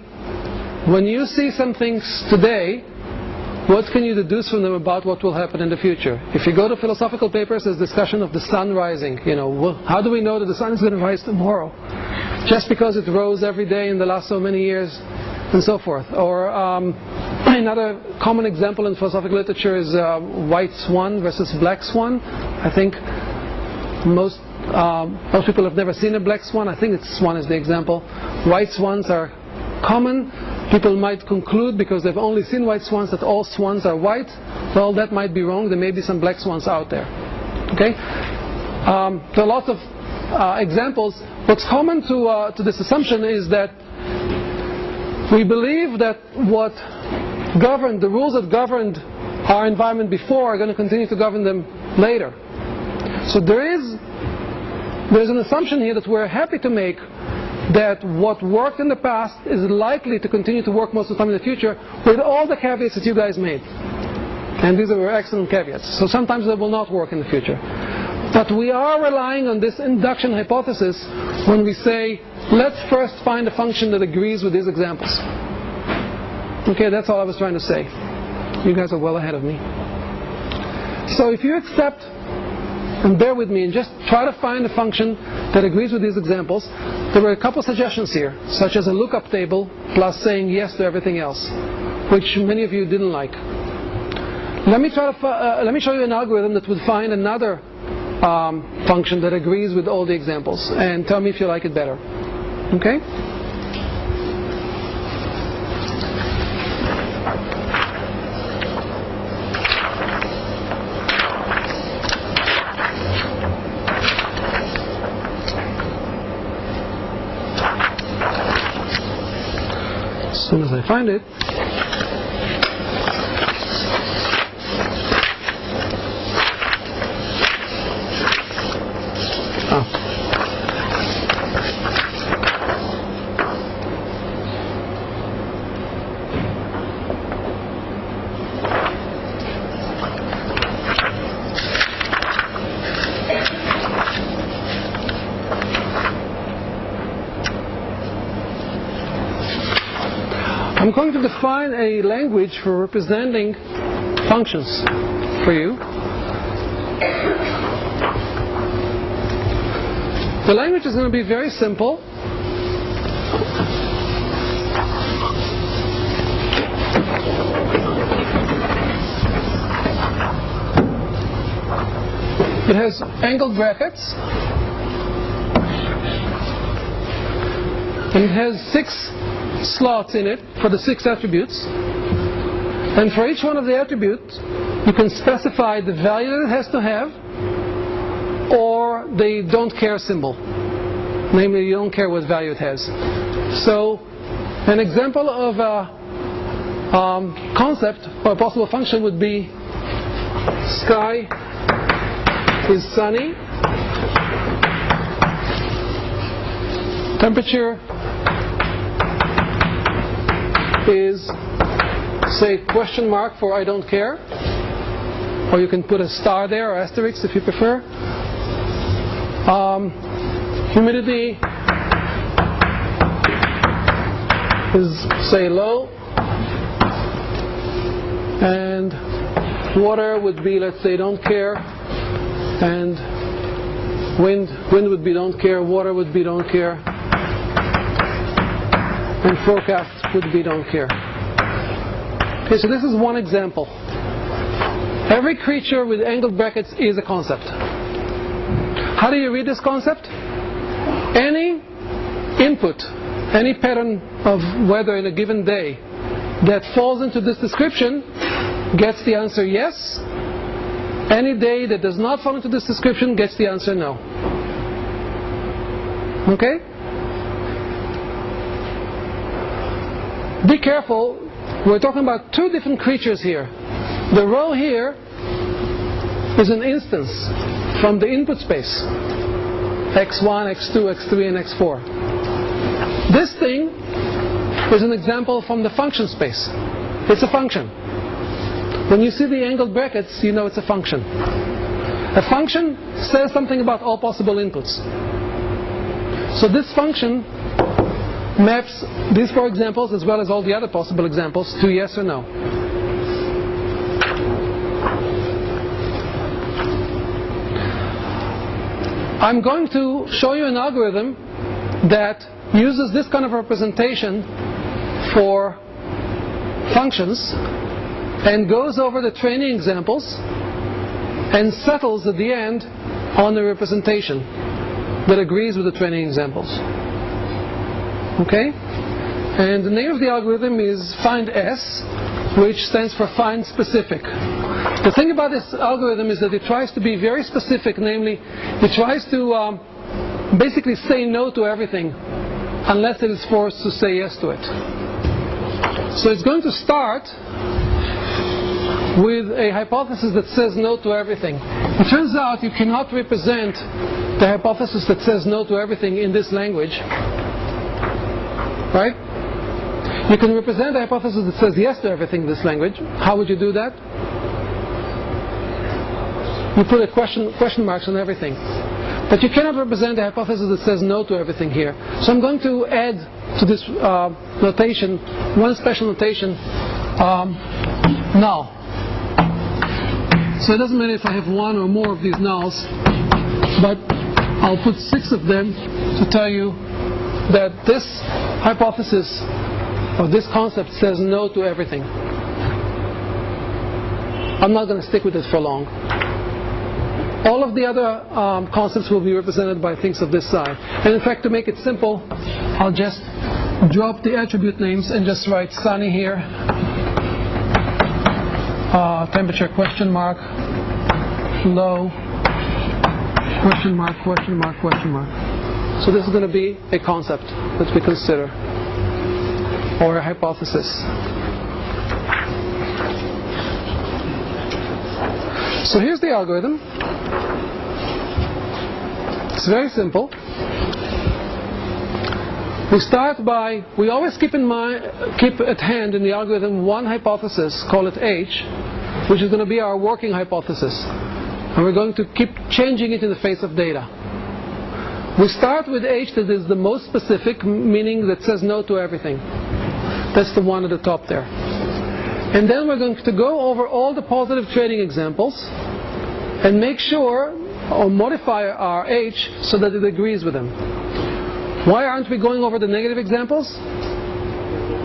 when you see some things today, what can you deduce from them about what will happen in the future? If you go to philosophical papers, there's discussion of the sun rising. How do we know that the sun is going to rise tomorrow? Just because it rose every day in the last so many years, and so forth. Or another common example in philosophical literature is white swan versus black swan. I think most people have never seen a black swan. I think swan is the example. White swans are common. People might conclude, because they've only seen white swans, that all swans are white. Well, that might be wrong. There may be some black swans out there. Okay? There are lots of examples. What's common to this assumption is that we believe that what governed, the rules that governed our environment before are going to continue to govern them later. So there's an assumption here that we're happy to make, that what worked in the past is likely to continue to work most of the time in the future, with all the caveats that you guys made. And these are excellent caveats. So sometimes they will not work in the future. But we are relying on this induction hypothesis when we say, let's first find a function that agrees with these examples. Okay, that's all I was trying to say. You guys are well ahead of me. So if you accept, and bear with me, and just try to find a function that agrees with these examples, there were a couple suggestions here, such as a lookup table plus saying yes to everything else. which many of you didn't like. Let me show you an algorithm that would find another function that agrees with all the examples, and tell me if you like it better. Okay? As soon as I find it. I'm going to define a language for representing functions for you. The language is going to be very simple. It has angled brackets, and it has 6 slots in it for the 6 attributes, and for each one of the attributes you can specify the value that it has to have or the don't care symbol, namely you don't care what value it has. So an example of a concept or a possible function would be sky is sunny, temperature is, say, question mark for I don't care, or you can put a star there or asterisk if you prefer. Humidity is, say, low, and water would be, let's say, don't care, and wind would be don't care, water would be don't care, and forecast would be don't care. Okay, so this is one example. Every creature with angled brackets is a concept. How do you read this concept? Any input, any pattern of weather in a given day that falls into this description gets the answer yes. Any day that does not fall into this description gets the answer no. Okay? Be careful, we're talking about 2 different creatures here. The row here is an instance from the input space, x1, x2, x3, and x4. This thing is an example from the function space. It's a function. When you see the angled brackets, you know it's a function. A function says something about all possible inputs. So this function maps these 4 examples as well as all the other possible examples to yes or no. I'm going to show you an algorithm that uses this kind of representation for functions and goes over the training examples and settles at the end on the representation that agrees with the training examples. Okay? And the name of the algorithm is FindS, which stands for Find Specific. The thing about this algorithm is that it tries to be very specific, namely, it tries to basically say no to everything unless it is forced to say yes to it. So it's going to start with a hypothesis that says no to everything. It turns out you cannot represent the hypothesis that says no to everything in this language. Right? You can represent a hypothesis that says yes to everything in this language. How would you do that? You put a question marks on everything. But you cannot represent a hypothesis that says no to everything here. So I'm going to add to this notation one special notation, null. So it doesn't matter if I have 1 or more of these nulls, but I'll put 6 of them to tell you that this hypothesis or this concept says no to everything. I'm not going to stick with it for long. All of the other concepts will be represented by things of this size. And in fact, to make it simple, I'll just drop the attribute names and just write sunny here, temperature question mark, low, question mark, question mark, question mark. So this is going to be a concept that we consider, or a hypothesis. So here's the algorithm. It's very simple. We always keep at hand in the algorithm one hypothesis, call it H, which is going to be our working hypothesis. And we're going to keep changing it in the face of data. We start with H that is the most specific, meaning that says no to everything. That's the one at the top there. And then we're going to go over all the positive trading examples and make sure, or modify our H so that it agrees with them. Why aren't we going over the negative examples?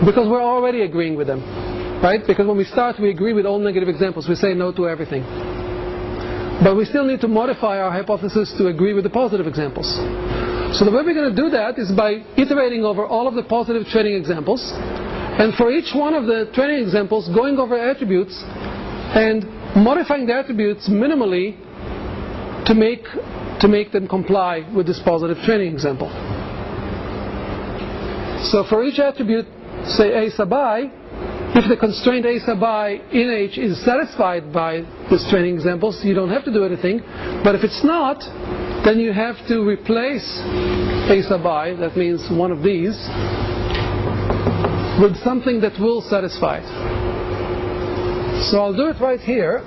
Because we're already agreeing with them, right? Because when we start, we agree with all negative examples. We say no to everything. But we still need to modify our hypothesis to agree with the positive examples. So the way we're going to do that is by iterating over all of the positive trading examples, and for each one of the trading examples, going over attributes and modifying the attributes minimally to make them comply with this positive trading example. So for each attribute, say A sub I, if the constraint A sub I in H is satisfied by these trading examples, you don't have to do anything. But if it's not, then you have to replace A sub I, that means one of these, with something that will satisfy it. So I'll do it right here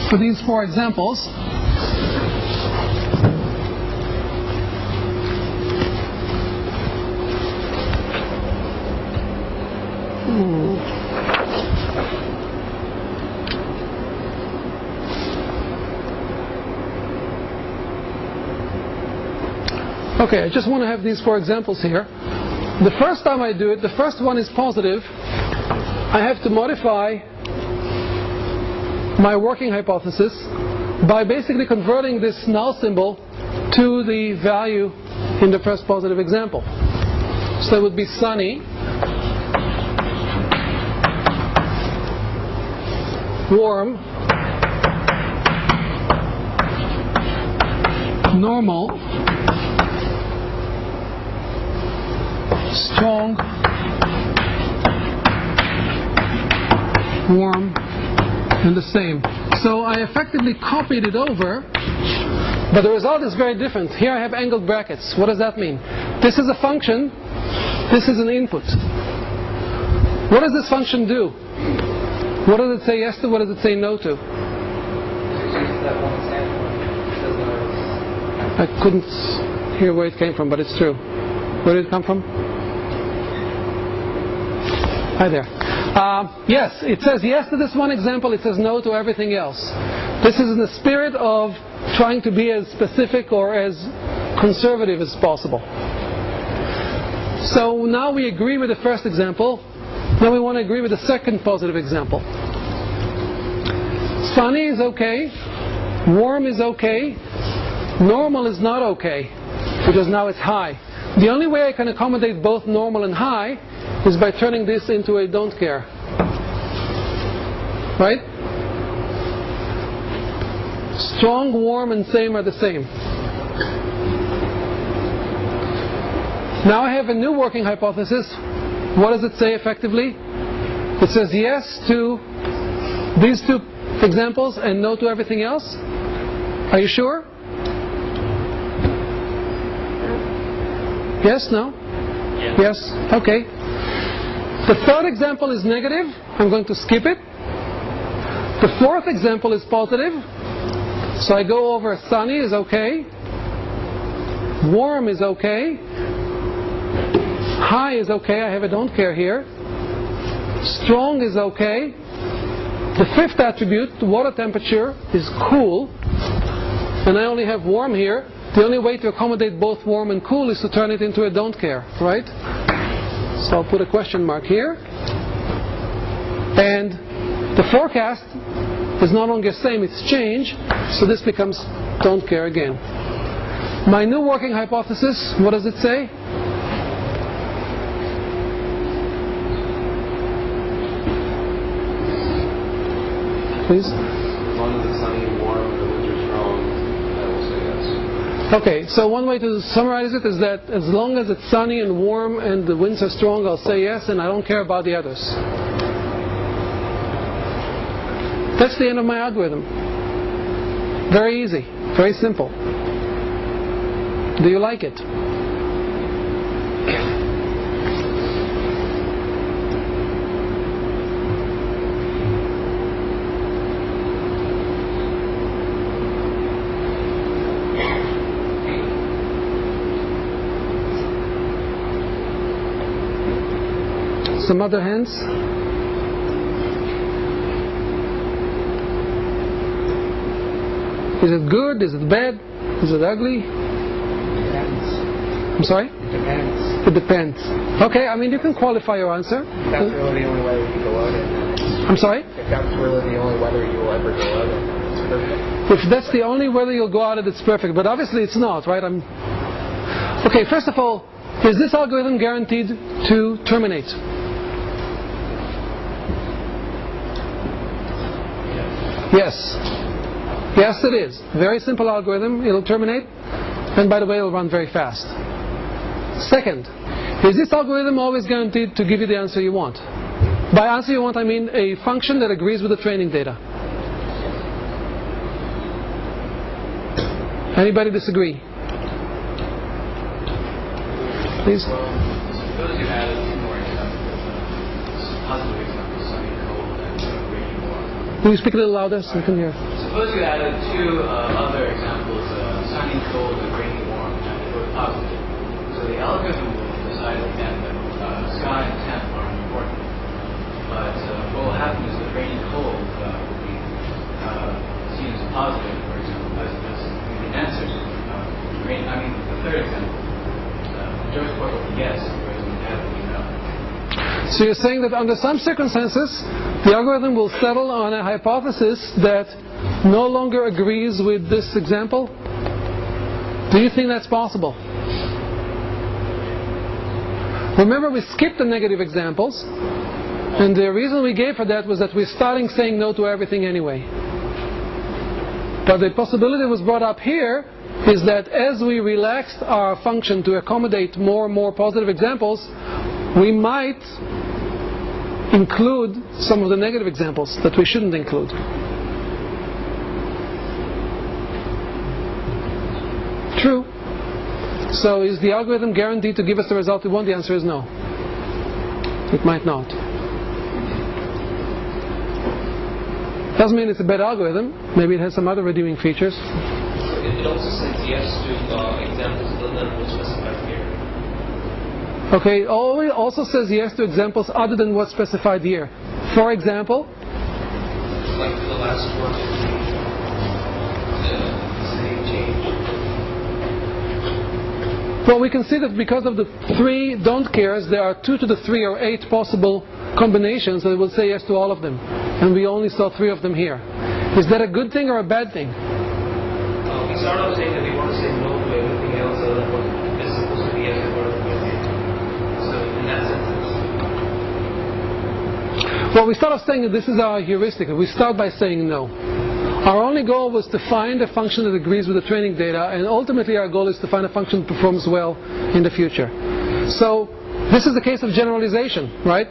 for these 4 examples. Okay, I just want to have these 4 examples here. The first time I do it, the first one is positive. I have to modify my working hypothesis by basically converting this null symbol to the value in the first positive example. So it would be sunny, warm, normal, strong, warm, and the same. So I effectively copied it over, but the result is very different. Here I have angled brackets. What does that mean? This is a function, this is an input. What does this function do? What does it say yes to, what does it say no to? I couldn't hear where it came from, but it's true. Where did it come from? Hi there. Yes, it says yes to this one example, it says no to everything else. This is in the spirit of trying to be as specific or as conservative as possible. So now we agree with the first example. Now we want to agree with the second positive example. Sunny is okay. Warm is okay. Normal is not okay, because now it's high. The only way I can accommodate both normal and high is by turning this into a don't care. Right? Strong, warm, and same are the same. Now I have a new working hypothesis. What does it say effectively? It says yes to these 2 examples and no to everything else. Are you sure? Yes? No? Yes? Okay. The third example is negative. I'm going to skip it. The fourth example is positive. So I go over sunny is okay. Warm is okay. High is okay. I have a don't care here. Strong is okay. The fifth attribute, the water temperature, is cool. And I only have warm here. The only way to accommodate both warm and cool is to turn it into a don't care, right? So I'll put a question mark here. And the forecast is no longer same, it's change. So this becomes don't care again. My new working hypothesis, what does it say? Please? As long as it's sunny and warm and the winds are strong, I will say yes. Okay, so one way to summarize it is that as long as it's sunny and warm and the winds are strong, I'll say yes, and I don't care about the others. That's the end of my algorithm. Very easy, very simple. Do you like it? Some other hands? Is it good? Is it bad? Is it ugly? Depends. I'm sorry? It depends. It depends. Okay, I mean you can qualify your answer. If that's really the only weather you go out in, then it's, I'm sorry? if that's really the only weather you will ever go out in, then it's perfect. If that's the only weather you'll go out in, it's perfect. But obviously it's not, right? Okay, first of all, is this algorithm guaranteed to terminate? Yes. Yes, it is. Very simple algorithm. It'll terminate. And by the way, it'll run very fast. Second, is this algorithm always guaranteed to give you the answer you want? By answer you want, I mean a function that agrees with the training data. Anybody disagree? Please. Suppose you added two more examples, positive examples, sunny, cold, and rainy, warm. Can you speak a little louder so we can hear? Suppose you added two other examples, sunny, cold, and rainy, warm, and they were positive. So the algorithm will decide again that sky and temp are important. But what will happen is that rainy, cold will be seen as positive, for example, as the answer to rain. I mean, the third example. Joe's report will be yes, whereas we have to be no. So you're saying that under some circumstances, the algorithm will settle on a hypothesis that no longer agrees with this example? Do you think that's possible? Remember, we skipped the negative examples, and the reason we gave for that was that we're starting saying no to everything anyway. But the possibility that was brought up here is that as we relaxed our function to accommodate more and more positive examples, we might include some of the negative examples that we shouldn't include. True. So is the algorithm guaranteed to give us the result we want? The answer is no. It might not. Doesn't mean it's a bad algorithm. Maybe it has some other redeeming features. It also says yes to examples other than what's specified here. Okay, it also says yes to examples other than what's specified here. For example? Like the last one, the same change. Well, we can see that because of the 3 don't cares, there are 2 to the 3 or 8 possible combinations that will say yes to all of them. And we only saw 3 of them here. Is that a good thing or a bad thing? We start off saying that we want to say no to everything else other than what is supposed to be yes or so in that sense. Well, we start off saying that this is our heuristic. We start by saying no. Our only goal was to find a function that agrees with the training data, and ultimately our goal is to find a function that performs well in the future. So this is the case of generalization, right?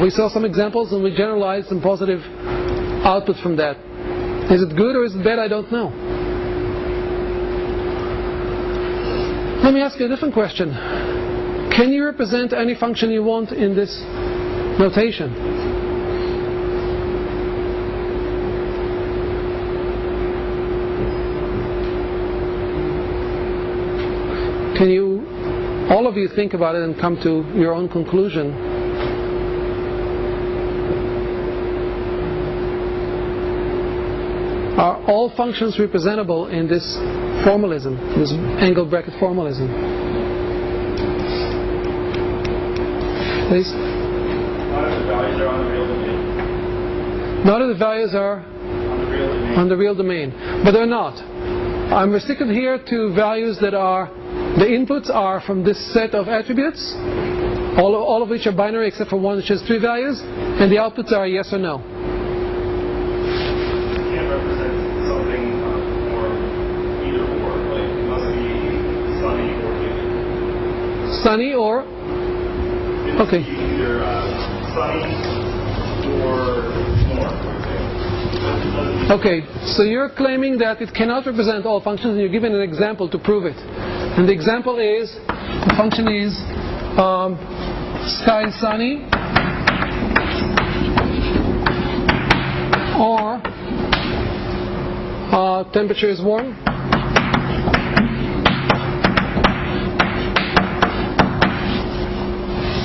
We saw some examples and we generalized some positive output from that. Is it good or is it bad? I don't know. Let me ask you a different question. Can you represent any function you want in this notation? Can you, all of you, think about it and come to your own conclusion? Are all functions representable in this formalism, this angle bracket formalism? Please. What if the values are on the real domain? None of the values are on the real domain, but they're not. I'm restricted here to values that are, the inputs are from this set of attributes, all of which are binary except for one which has 3 values, and the outputs are yes or no. You can't represent something or either or, like it must be sunny or humid. Sunny or? It must Okay. be either sunny or more, for example. Okay, so you're claiming that it cannot represent all functions, and you're given an example to prove it. And the example is, the function is sky is sunny, or temperature is warm.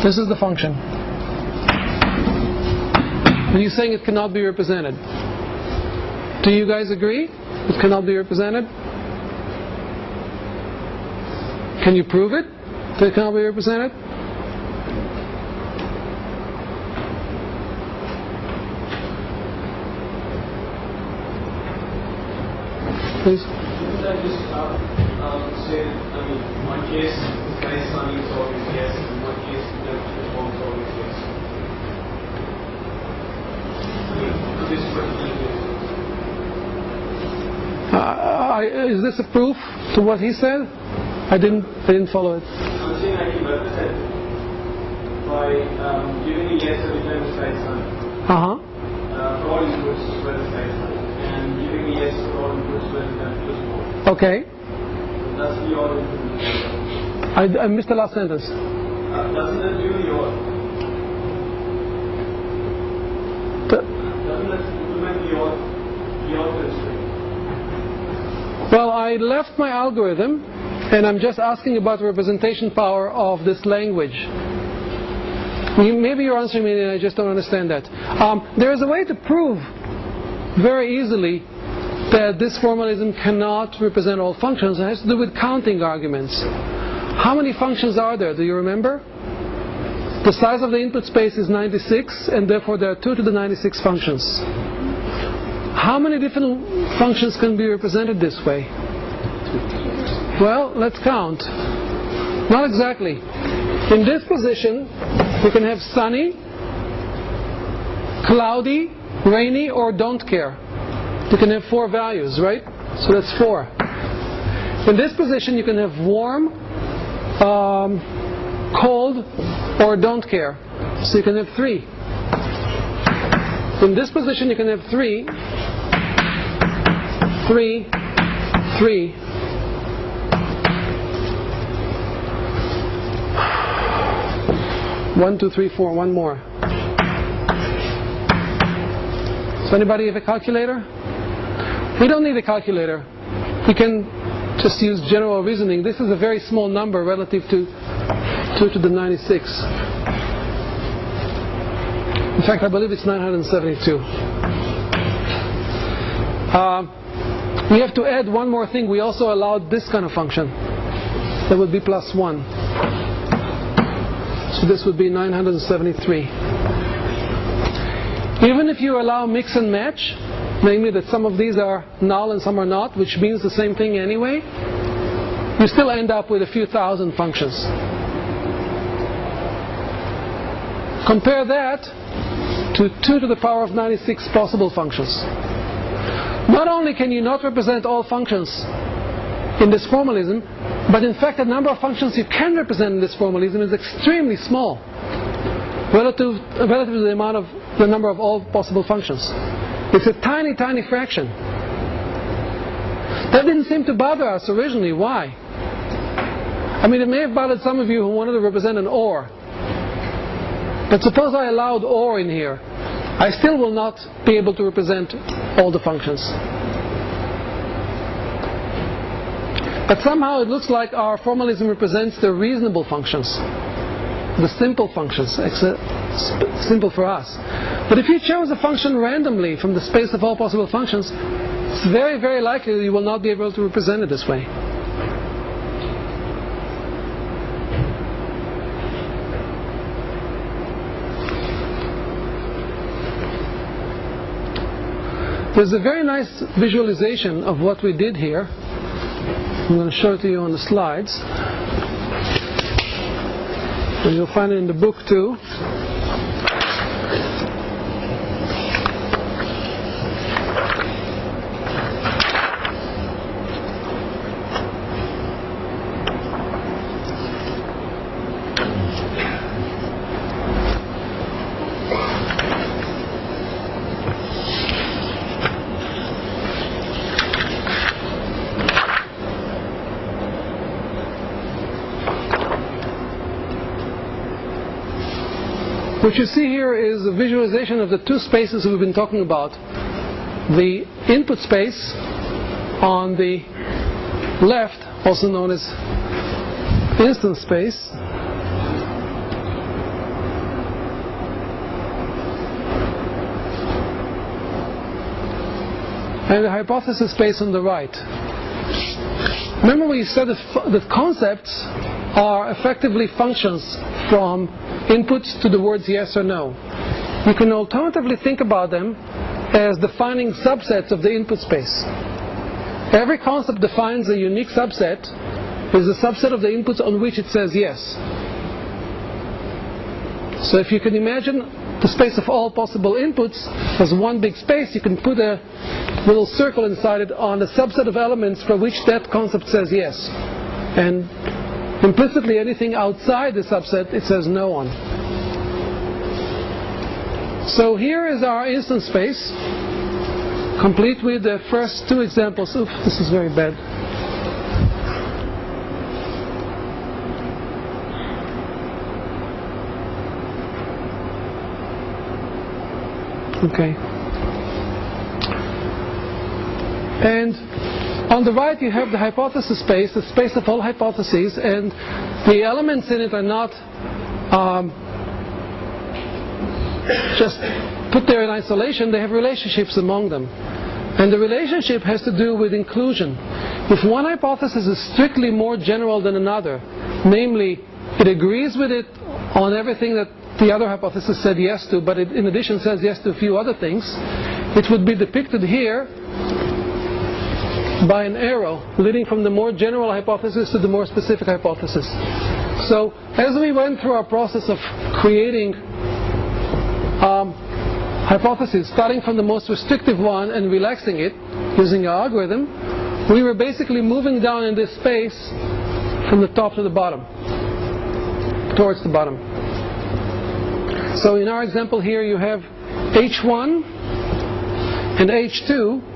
This is the function. And you're saying it cannot be represented. Do you guys agree? It cannot be represented? Can you prove it that it cannot be represented? Please. Didn't I just say that, I mean, in one case, the sky is sunny, it's always yes, and in one case, the temperature is warm, it's always yes. I mean, for this particular case. Is this a proof to what he said? I didn't follow it. I'm saying I can represent by giving a yes every time the sky is sunny. For all inputs where the sky is sunny. And giving a yes for all inputs where the temperature is warm. Okay. That's the order. I missed the last sentence. Doesn't that do the order? Doesn't that implement the order constraint? Well, I left my algorithm, and I'm just asking about the representation power of this language. Maybe you're answering me and I just don't understand that. There is a way to prove very easily that this formalism cannot represent all functions. It has to do with counting arguments. How many functions are there? Do you remember? The size of the input space is 96, and therefore there are 2 to the 96 functions. How many different functions can be represented this way? Well, let's count. Not exactly. In this position, we can have sunny, cloudy, rainy, or don't care. You can have 4 values, right? So that's 4. In this position, you can have warm, cold, or don't care. So you can have 3. In this position, you can have 3, 3, 3. One, two, three, four. One more. Does anybody have a calculator? We don't need a calculator. We can just use general reasoning. This is a very small number relative to 2 to the 96. In fact, I believe it's 972. We have to add one more thing. We also allowed this kind of function. That would be plus 1. So this would be 973. Even if you allow mix and match, namely that some of these are null and some are not, which means the same thing anyway, you still end up with a few thousand functions. Compare that to 2 to the power of 96 possible functions. Not only can you not represent all functions in this formalism, but in fact the number of functions you can represent in this formalism is extremely small relative to the number of all possible functions. It's a tiny, tiny fraction. That didn't seem to bother us originally. Why? I mean, it may have bothered some of you who wanted to represent an OR. But suppose I allowed OR in here. I still will not be able to represent all the functions. But somehow it looks like our formalism represents the reasonable functions, the simple functions, simple for us. But if you chose a function randomly from the space of all possible functions, it's very, very likely that you will not be able to represent it this way. There's a very nice visualization of what we did here. I'm going to show it to you on the slides. And you'll find it in the book too. What you see here is a visualization of the two spaces we've been talking about. The input space on the left, also known as instance space, and the hypothesis space on the right. Remember we said that concepts are effectively functions from inputs to the words yes or no. You can alternatively think about them as defining subsets of the input space. Every concept defines a unique subset, is a subset of the inputs on which it says yes. So if you can imagine the space of all possible inputs as one big space, you can put a little circle inside it on the subset of elements for which that concept says yes. And implicitly anything outside the subset it says no on. So here is our instance space, complete with the first two examples. Oof, this is very bad. Okay. And on the right you have the hypothesis space, the space of all hypotheses, and the elements in it are not just put there in isolation, they have relationships among them. And the relationship has to do with inclusion. If one hypothesis is strictly more general than another, namely it agrees with it on everything that the other hypothesis said yes to, but it in addition says yes to a few other things, it would be depicted here by an arrow leading from the more general hypothesis to the more specific hypothesis. So as we went through our process of creating hypotheses, starting from the most restrictive one and relaxing it using our algorithm, we were basically moving down in this space from the top to the bottom, towards the bottom. So in our example here you have H1 and H2.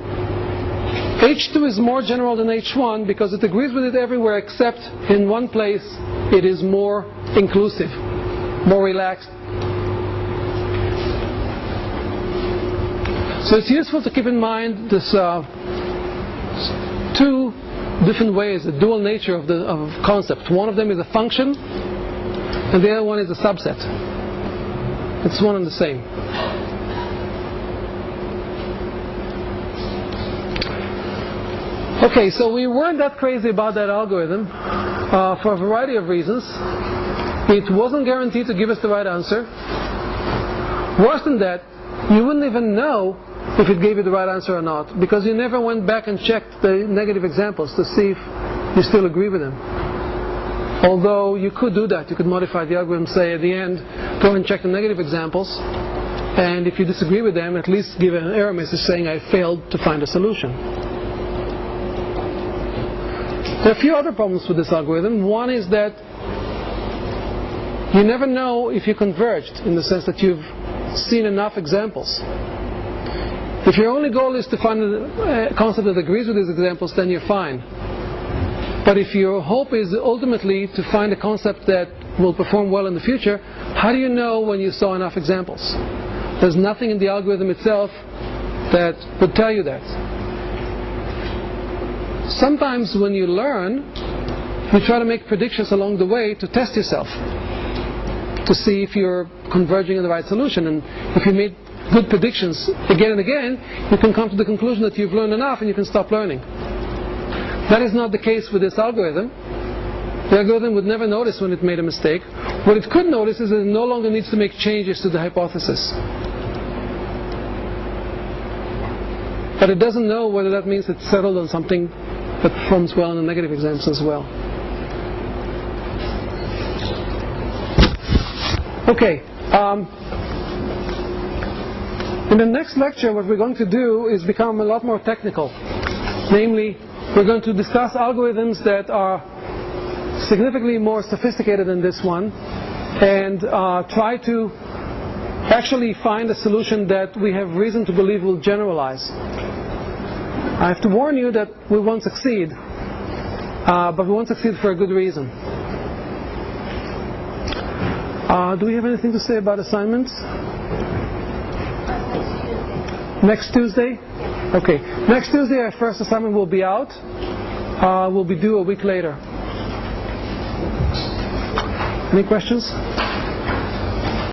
H2 is more general than H1 because it agrees with it everywhere except in one place it is more inclusive, more relaxed. So it's useful to keep in mind this two different ways, the dual nature of concept. One of them is a function and the other one is a subset. It's one and the same. Okay, so we weren't that crazy about that algorithm for a variety of reasons. It wasn't guaranteed to give us the right answer. Worse than that, you wouldn't even know if it gave you the right answer or not, because you never went back and checked the negative examples to see if you still agree with them. Although you could do that. You could modify the algorithm, say at the end, go and check the negative examples, and if you disagree with them, at least give an error message saying I failed to find a solution. There are a few other problems with this algorithm. One is that you never know if you converged, in the sense that you've seen enough examples. If your only goal is to find a concept that agrees with these examples, then you're fine. But if your hope is ultimately to find a concept that will perform well in the future, how do you know when you saw enough examples? There's nothing in the algorithm itself that would tell you that. Sometimes when you learn, you try to make predictions along the way to test yourself, to see if you're converging in the right solution. And if you made good predictions again and again, you can come to the conclusion that you've learned enough and you can stop learning. That is not the case with this algorithm. The algorithm would never notice when it made a mistake. What it could notice is that it no longer needs to make changes to the hypothesis. but it doesn't know whether that means it's settled on something that performs well in the negative exams as well. Okay. In the next lecture, what we're going to do is become a lot more technical. Namely, we're going to discuss algorithms that are significantly more sophisticated than this one, and try to actually find a solution that we have reason to believe will generalize. I have to warn you that we won't succeed, but we won't succeed for a good reason. Do we have anything to say about assignments? Next Tuesday? Okay. Next Tuesday our first assignment will be out. Will be due a week later. Any questions?